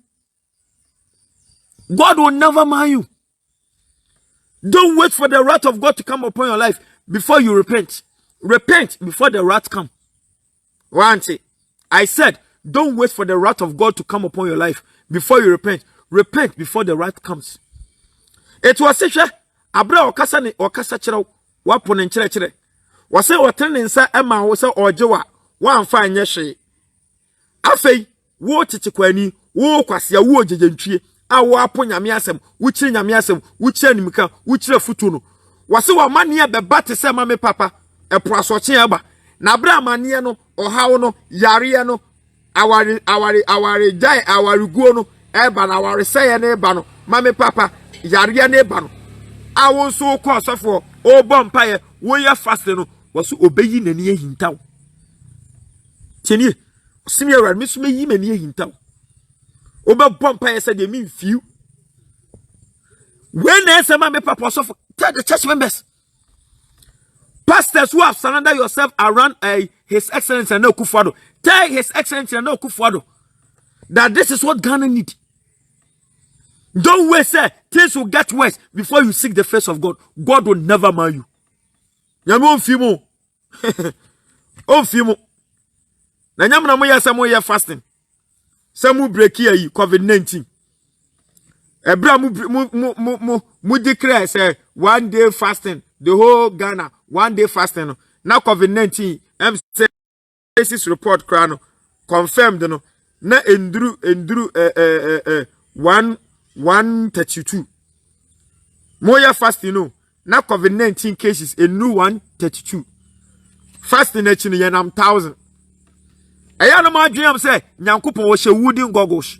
God will never mind you. Don't wait for the wrath of God to come upon your life before you repent. Repent before the wrath come. One thing I said, don't wait for the wrath of God to come upon your life before you repent. Repent before the wrath comes. It was such a abra okasa ni okasa kire wapo ne kire kire. Wase wotene nsa ema wo se ojewa wa amfa anye hwe. Afei wo titikwani wo kwasia wo jejentwie a wo apo nyame asem wo kire nyame asem wo kire nimka wo kire futu no. Wase wa mane beba te se mame papa epo asoche aba. Na abra mane no ohawo no yare no awari jai awari guo no eba na awari seye na eba no mame papa yare na eba no awon so ko asofo o bompaye wo ye fast no waso obeyi nani ahintaw tieni osimi awar miso meyi mani ahintaw obe bompaye say de me few when I say mame papa asofo tell the church members pastors who have surrendered yourself around His Excellency and Nokor3. Tell His Excellency and Nokor3 that this is what Ghana need. Don't wait, sir. Things will get worse before you seek the face of God. God will never mind you. Nyamo fimo. On fimo. Na nyamo na moya samo ya fasting. Samu break here COVID-19. Ebra mu declare say 1 day fasting. The whole Ghana 1 day fasting. Now COVID-19 MC's report crano confirmed no na endru 132 moya fasting no na COVID-19 cases enu 132 fasting na chi no nam 1000 eya no ma dwem say nyankopon wo hye wooden goggles.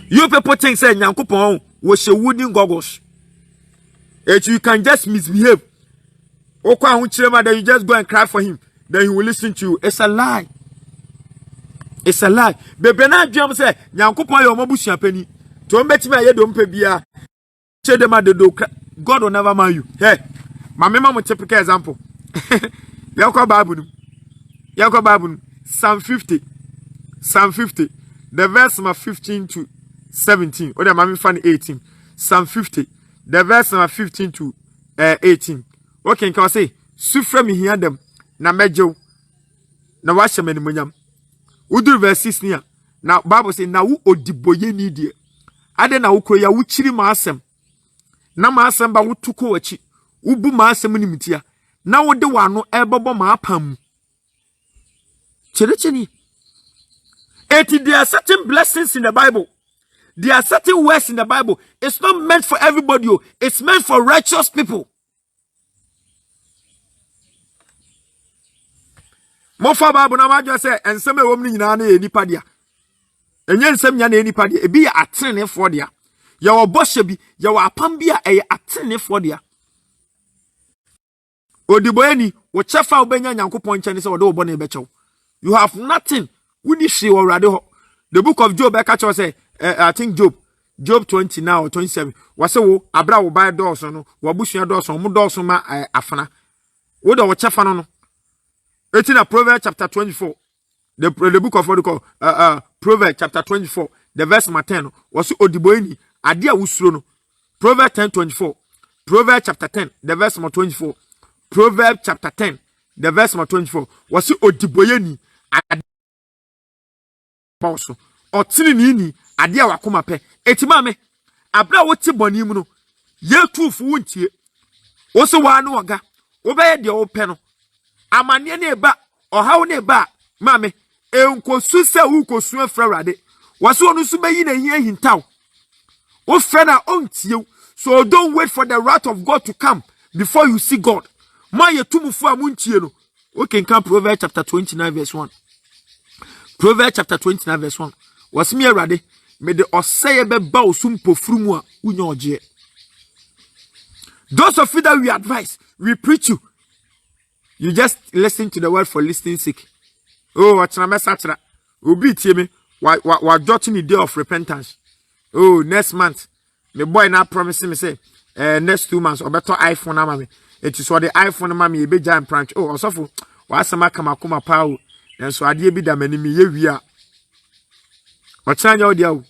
You people think say nyankopon wo hye wooden goggles. You can just misbehave. Then you just go and cry for him. Then he will listen to you. It's a lie. It's a lie. Baby, na dream say, Nyankopon yo mabusia pani. To mbeti me ye do mpe bia. Che dem adodo. God will never mind you. Hey, my mama typical example. Yako Bible. Psalm 50. The verse number 15 to 17. Or the mami fan 18. Psalm 50. The verse number 15 to 18. Okay, can I say, Sufra mi hiya dem, na mejo, na washa meni mwenyam. Udu verse 6 niya, na Bible say, na u odiboye ni diye. Ade na ukwe ya uchiri maasem. Na maasem ba utuko wachi. ubu ma asem ni mitia na wo de wano ebobo ma apam chini. There are certain blessings in the Bible. There are certain words in the Bible. It's not meant for everybody. It's meant for righteous people. Mofa Bible na ma say ensem e wom ni nyina na enipa dia. Enye nsem nya na enipa dia. Ebi ya atenefo dia. Ya wo boshe bi, ya wo apam bi a eye atenefo dia. Odiboyeni, wo chefa obenya Nyankopon nche ni se wo de wo bone bechew. You have nothing. The book of Job, I think Job 20 now or 27. Was so Abra will buy doors on Wabushia doors on Mudos ma afana. What do Chafano? It's in a Proverbs chapter 24. The book of what you call Proverbs chapter 24, the verse 10 was Odiboini, Adia Usrono. Proverbs 10:24. Proverbs chapter 10, the verse 24. Proverbs chapter 10, the verse 24. Was Odiboyeni. Also, or Tinini, Adia Wakuma pe, Etimame, Abra woti bonimuno, ye truth won't ye. Also, one waga, obey the old panel. Amania neba, or how neba, Mammy, Unco Susa Uko Sue Ferrade, was one who subay in a year in town. O friend are on you, so don't wait for the wrath of God to come before you see God. Maya Tumufu Muntieno. Okay, come Proverbs chapter 29, verse 1. Proverbs chapter 29 verse 1. Was me ready? May the osay be bow sumpo frumwa unyoje. Those of you that we advise, we preach you. You just listen to the word for listening sake. Oh, what's na message? Obi tie me. Wa jotting the day of repentance. Oh, next month. The boy now promising me say, next 2 months or better iPhone na mami. It is what the iPhone na mami be giant branch. Oh, osofo. Wa sama kama kuma pawo. And so I did be the many we are. But change your deal.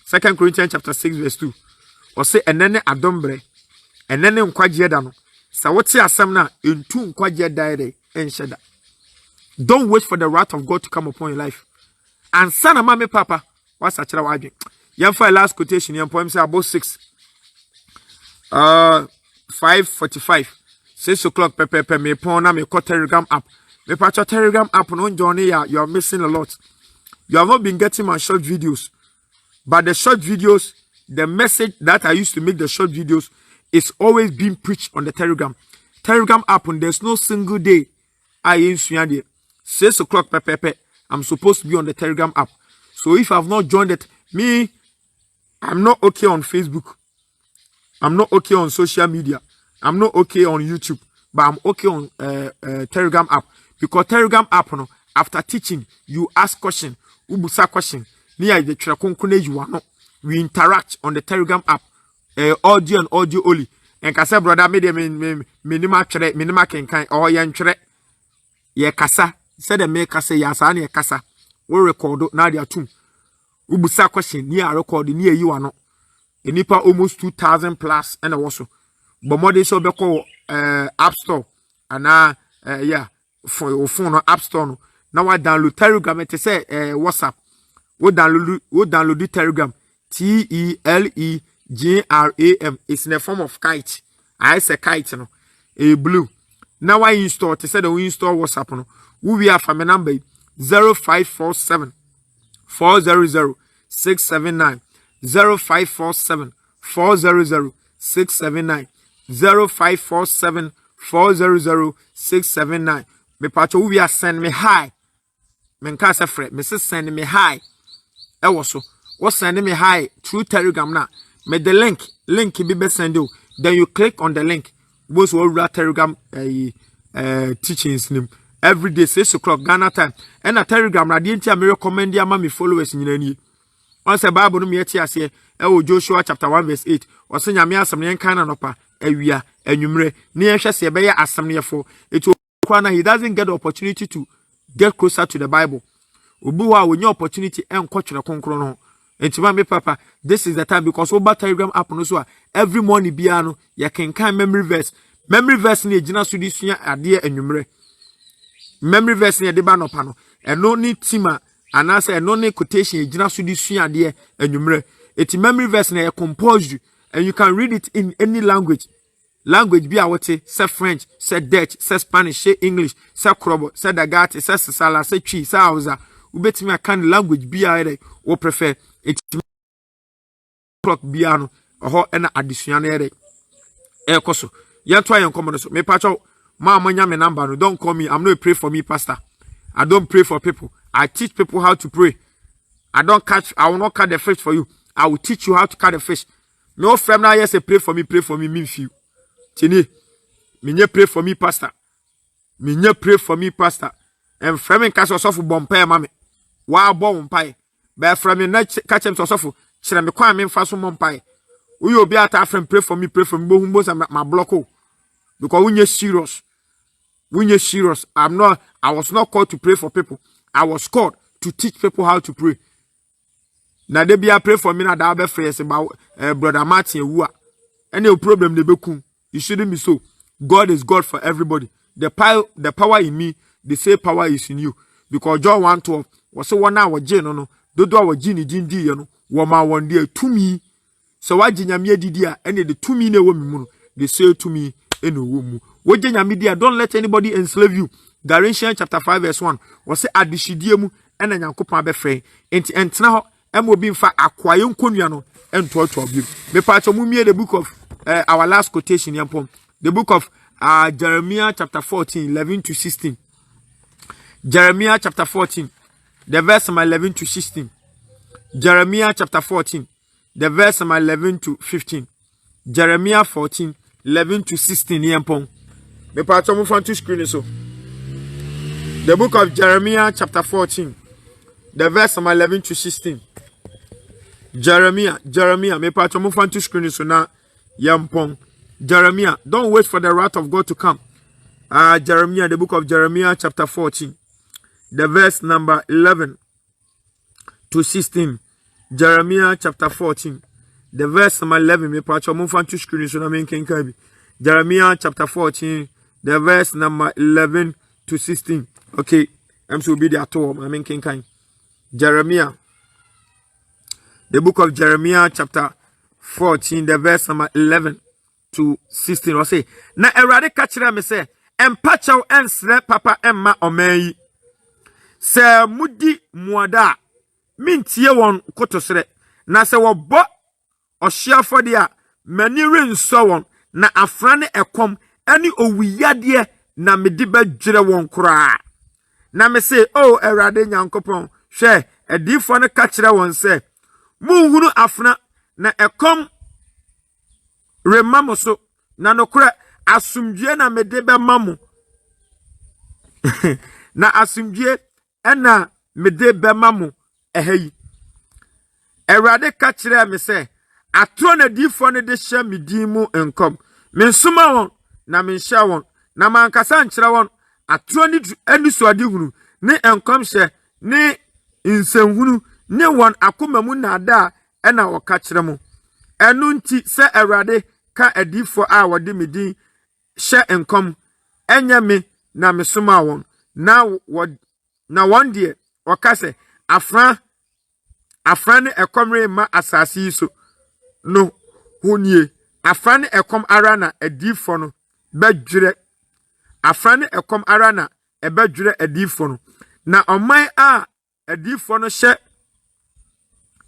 2 Corinthians chapter 6, verse 2. Or say, and then a dombre, and then Nkyer3kyer3. So what's your samna in 2 Nkyer3kyer3 and shada. Don't wait for the wrath of God to come upon your life. And son of mommy papa, what's a child? Young for last quotation, young poem say about 6. 5:45. 6 o'clock, pepe, me pona me call Telegram app. Me patch your Telegram app on journey, you are missing a lot. You have not been getting my short videos. But the short videos, the message that I used to make the short videos is always being preached on the Telegram. Telegram app, and there's no single day I ain't 6 o'clock, pepe, I'm supposed to be on the Telegram app. So if I have not joined it, I'm not okay on Facebook. I'm not okay on social media. I'm not okay on YouTube. But I'm okay on Telegram app. Because Telegram app, no, after teaching, you ask question, ubusa question. Near the trakonkune you are not. We interact on the Telegram app, audio and audio only. And kasa brother made minima kenkan or yan chere ye kasa. Said the make kasa yasani kasa. We record now they are two. Ubusa question near recording near you are not. Enipa almost 2,000 plus and also. But more they so be call App Store and yeah. For your phone or App Store. No. Now I download Telegram. It say WhatsApp. We download the Telegram. Telegram. It's in the form of kite. I say kite. No, a blue. Now I install. It said we install WhatsApp. No, we have from a number 0547 400 679 0547 400 679 0547 400 679. Me pacho we are send me high. Men kasa fret. Me say send me high. So what send me high through Telegram now. Me the link be send you. Then you click on the link. Most will Telegram teachings name every day 6 o'clock Ghana time. And a Telegram na di ntia me recommend ya ma me followers nyina ni. Once the Bible no me ati ase Joshua chapter 1 verse 8. Ose nyame asem ne kan na nopa awia anwumre ne yehwe se be ya asem ne yefo. He doesn't get the opportunity to get closer to the Bible. Ubuwa when your opportunity and coach na konkro no. Me papa, this is the time because over Telegram app no so every morning biano ya can memory verse. Memory verse ni ejina so di sua ade anwumre. Memory verse ni de ba no pa no. Eno ni tima anase eno ni quotation ejina so di sua ade anwumre. Eti memory verse na compose you and you can read it in any language. language be what say French, say Dutch, say Spanish, say English, say Krobo, say Dagati, say Sala, say Chi, say Hausa. Ubet me a kind language be a or prefer it clock biano or an additional Ekoso. You try and come on. Me pacho, mama nyame number. Don't call me. I'm not pray for me, pastor. I don't pray for people. I teach people how to pray. I will not catch the fish for you. I will teach you how to catch the fish. No friend now say pray for me, me few. Tini, me pray for me, pastor. Me pray for me, pastor. And friend me catch yourself bompe mame. Wa bon pie. But friend me not catch him yourself. Chira me kwa me faso mompai. We will be at our friend pray for me, bohumos and my blocko. Because when you're serious, I was not called to pray for people. I was called to teach people how to pray. Now they be a pray for me now that be phrase about brother Martin Wua. Any problem they be come. It shouldn't be so. God is God for everybody. The power in me, the same power is in you. Because John 1:12 was so 1 hour Jane no. Do our Jini Jindi you know. Wama one day to me. So what jinyamie didia any the 2 minute woman they say to me in a woman. What jinyamie don't let anybody enslave you. Galatians chapter 5 verse 1 was say adishidiemu and an yankopa be free. And now will be in fact acquiring kunyano and 12 you. Me part mumie the book of our last quotation yampom. The book of Jeremiah chapter 14, 11 to 16. Jeremiah chapter 14, the verse 11 to 16. Jeremiah chapter 14. The verse 11 to 15. Jeremiah 14, 11 to 16. Yampong. Me part of move to screen so. The book of Jeremiah chapter 14. The verse 11 to 16. Jeremiah. Me part of move to screen so now. Yampong. Jeremiah. Don't wait for the wrath of God to come. Jeremiah. The book of Jeremiah chapter 14. The verse number 11 to 16. Jeremiah chapter 14, the verse number 11. Me pacho move on to screen so na me Nkyer3kyer3. Jeremiah chapter 14, the verse number 11 to 16. Okay, I'm so be there at all. I mean Nkyer3kyer3. Jeremiah, the book of Jeremiah chapter 14, the verse number 11 to 16. I say, na erade kachira me say, empacho ensre papa emma omeyi. Se mudi muada. Mintie won kotosre na se wo bo ohia fode a mani renso won na afra ne ekom ani owiyade na medi badwere won kura na me se o Awurade Nyankopon hwe edifo ne ka kire won se munhunu afra na ekom remamo so na nokora asumdue na mede be mamu na asumdue ena mede be mamu eheyi Awurade ka kire me se atro na difo ne de hye medimu enkom mensoma won na menhya won na mankasa nkire won atro ni anisoade hunu ne enkom hye ne nsenhunu ne won akomamu na ada ena woka kire mu enu nti se Awurade ka adifo a wode medin hye enkom enya me na mesoma won na won de woka se afra ne ekomre ma asasi so no hunie afra ne ekom ara na adifo no badwire afra ne ekom ara na ebadwire adifo no na oman a adifo no hye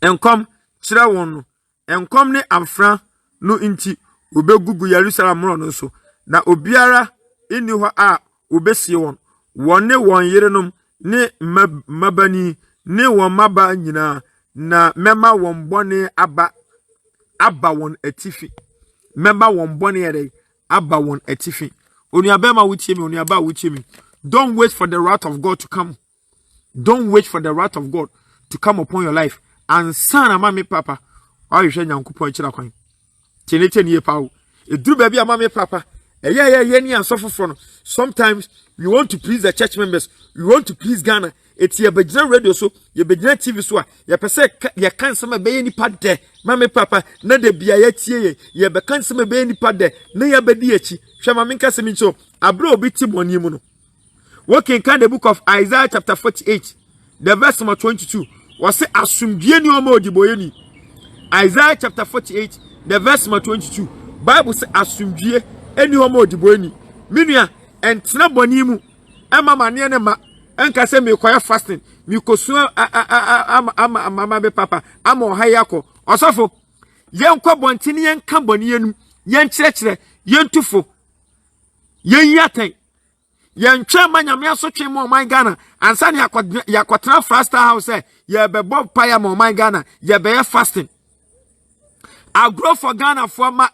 enkom kire won no enkom ne afra no nti obegugu Yerusalem ro no so na obiara eni ho a obesie won wonne won yerenom ne mabani ne won maba nyina na mema won bone aba won atifi mema won bone ere aba won atifi onuabema wutie me onuaba wutie me. Don't wait for the wrath of God to come. Don't wait for the wrath of God to come upon your life. And sana mama papa ayi hwe Nyankopon kira kwan tenete nie pawo eduru ba bia mama papa ye ni ansofofo no. Sometimes we want to please the church members, we want to please Ghana. It's your Begina radio so, your Begina TV so, your pese ya kan some be any part there. Mama papa, na de bia ye tie ye be kan some be any part there. Na ya be di echi. Hwe mama nka semi so, abro obi ti boni mu no. Working kan the book of Isaiah chapter 48, the verse number 22. Was say asumdie ni omo odiboye ni. Isaiah chapter 48, the verse number 22. Bible say asumdie Eni homo diboeni. Minua entena boni mu. Ema mane ne ma. Enka se me koya fasting. Mi kosu mama be papa. Ama ohayako. Osofo. Yen kwa bontini yen ka boni yenum. Yen kyerɛkyerɛ. Yen tufo. Yen yaten. Yen twa manyame asotwe mo man Ghana. Ansa ne yakotena faster house ye be bob paya mo man Ghana. Ye be fasting. I grow for Ghana for ma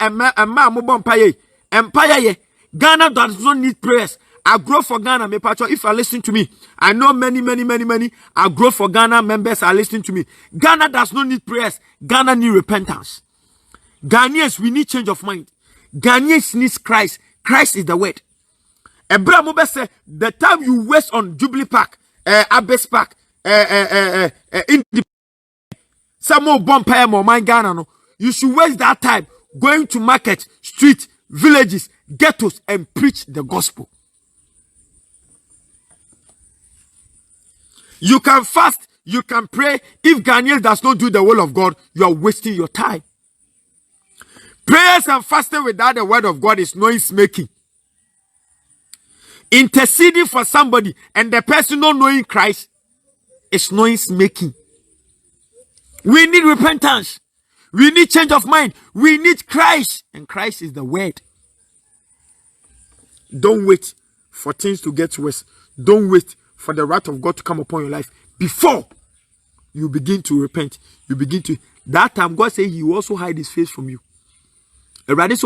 mo bon paye. Empire ye. Ghana does not need prayers. I grow for Ghana, me patcho. If you listen to me, I know many. I grow for Ghana members are listening to me. Ghana does not need prayers. Ghana need repentance. Ghanaians, we need change of mind. Ghanaians need Christ. Christ is the word. Ebra mo say the time you waste on Jubilee Park, Abbas Park, some more bonfire more my Ghana no. You should waste that time going to market, street, villages, ghettos, and preach the gospel. You can fast, you can pray. If Ghanaians does not do the will of God, you are wasting your time. Prayers and fasting without the word of God is noise making. Interceding for somebody and the person not knowing Christ is noise making. We need repentance. We need change of mind. We need Christ. And Christ is the word. Don't wait for things to get worse. Don't wait for the wrath of God to come upon your life. Before you begin to repent, you begin to... That time, God said he will also hide his face from you. These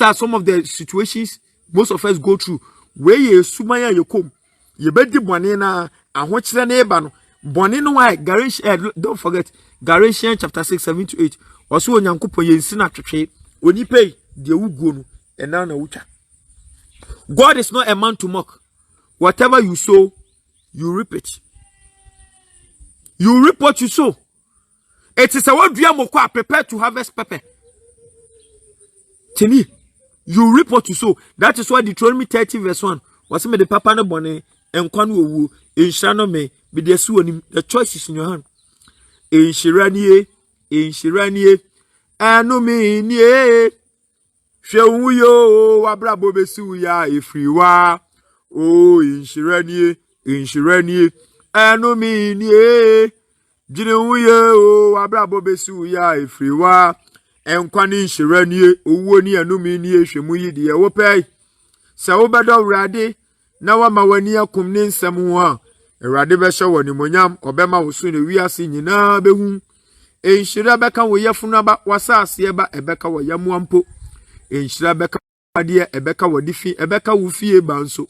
are some of the situations most of us go through. Where you sumaya you come, you bedi boni na ahochere na eba no boni no why Galatians don't forget Galatians chapter 6:7-8. Also onyankopon yensi na twetwe oni pay de wuguo no ena na wutwa. God is not a man to mock. Whatever you sow, you reap it. You reap what you sow. It is a word you prepare to harvest pepper. Tini, you reap what you sow. That is why Deuteronomy 30:1 was me the papa no bone and kwanu owu enshira me be the suonim. The choice is in your hand. Enshira nie anu me nie hwe yo abrabo besu ya efriwa o enshira nie anu me nie jine wuyo abrabo besu ya efriwa enkwani enshira nie owu ni anu me nie hwemu yi de wo pay se wo bedo wrade na wa ma wani akum ne nsem ho a Erade be hye woni monyam obema wo so ne wiase nyina behu enhyira beka wo yefunu ba wasase ba ebeka wo yamuampo enhyira beka de ebeka wo difi ebeka wo fie ba nso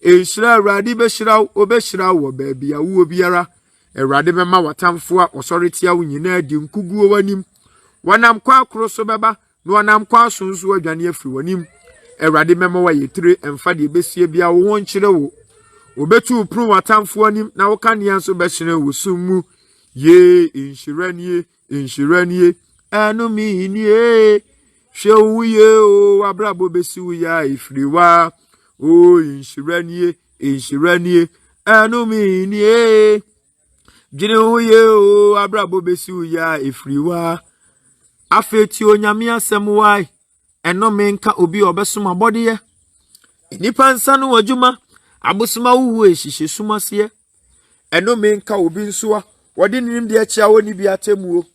enhyira Erade be hyira obehyira wo ba bia wo biara Erade be ma watamfo a osorete awo nyina di nkuguo wanim wanam kwa akro so beba na wanam kwa asonso adwane afiri wanim Erade mema wa yetire emfa de besie bia wo won kyere wo obetu pru watamfo anim na wo kanea so behyere wo sumu ye inshiranie anu mi nie hwewuye o abrabo besiwu ya ifriwa o inshiranie anu mi nie ginewuye o abrabo besiwu ya ifriwa afeti onyame asem wai eno menka obi obesoma bode ye nipa nsa no wadwuma abusuma wuwu ehihye sumase eno menka obi nsoa wodi nim de achia woni bi atemuo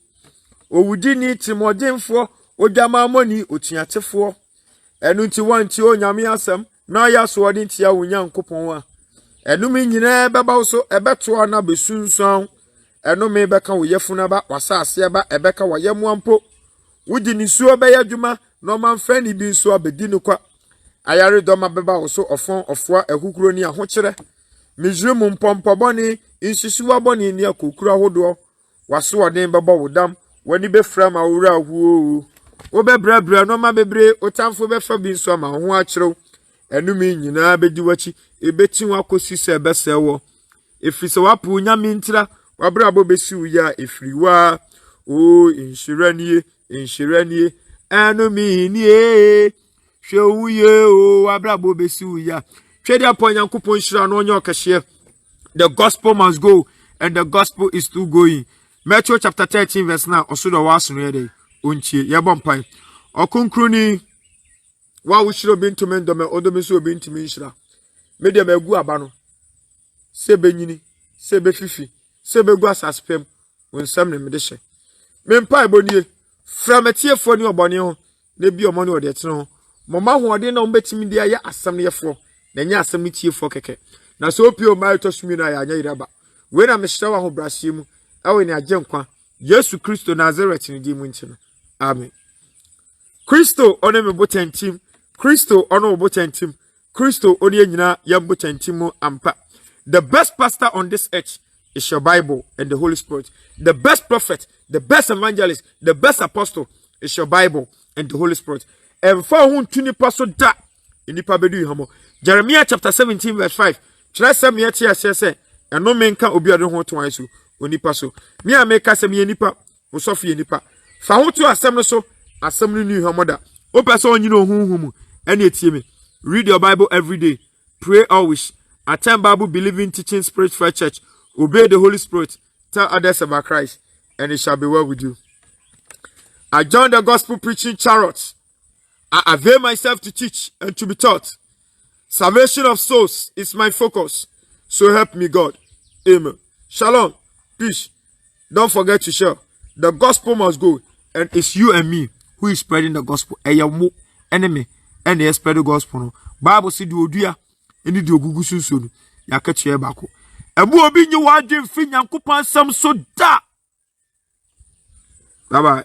owudi ni timodemfo odwama moni otuatefo eno nti wanti onyame asem na ya so wodi ntia wonyankopon a eno me nyina beba so ebeto na besunson eno me beka wo yefuna ba wasase ba ebeka wo yemuampo wudi ni suo be yadwuma no manfa ni bi nso abedi no kwa ayare doma beba wo so ofon ofua ehukuro ni ahokyere mizremu mpompo boni insisuwa boni ni akokura hodo waso oden beba wodam wani befra ma wura huo wo bebrabra no ma bebre otamfo befa bi nso ma ho akyerew enumi nyina bedi wachi ebeti wakosi se besewo efise wapu nyame ntira wabrabo besiu ya efriwa o inshiranie enumi nie hwewuye o abrabo besiu ya twede apon yankopon hira no onye okehye. The gospel must go. and the gospel is still going. Matthew chapter 13 verse 9. Osudo wasu no yede. Unchie yebompai. Okunkruni wa wushiro bintumi ndome odomi so bintumi nshira. Media megu abano. Sebe nyini, sebe fifi, sebe gu asaspem. Unsam ne medeshe. Mempa ebonye. Frametie fo ni obone ho. Ne bi omone ode tene ho. Mama ho ode na ombetimi dia ya asam ne yefo. Na nya asam ne tie fo keke. Na so pio ma etosumi na ya anya iraba. We na mehyewa ho brahye mu. Awe ni agenkwa. Yesu Kristo Nazareth ni di mu ntino. Amen. Kristo one me botentim. Kristo ono botentim. Kristo oni enyina yam botentim mu ampa. The best pastor on this earth is your Bible and the Holy Spirit. The best prophet, the best evangelist, the best apostle is your Bible and the Holy Spirit. And for whom to nipa so da nipa bedu hamo. Jeremiah chapter 17 verse 5. Kyerɛ sɛ me ate ase sɛ ɛno menka obi ade ho to anso onipa so. Me a meka sɛ me nipa, wo sɔfo ye nipa. Fa ho to asɛm no so, asɛm no nu hamo da. Wo pɛ sɛ onyina ohunhu mu ɛne etie me. Read your Bible every day. Pray always. Attend Bible believing teaching spirit for church. Obey the Holy Spirit. Tell others about Christ, and it shall be well with you. I joined the gospel preaching chariots. I avail myself to teach and to be taught. Salvation of souls is my focus. So help me God. Amen. Shalom. Peace. Don't forget to share. The gospel must go. And it's you and me who is spreading the gospel. Enemy. And they spread the gospel. Bible said do oduya. Any do gugu sunsun. Ya catch you back. Ebu obi nyi wadwe fi Nyankopɔn asɛm so da. Bye bye.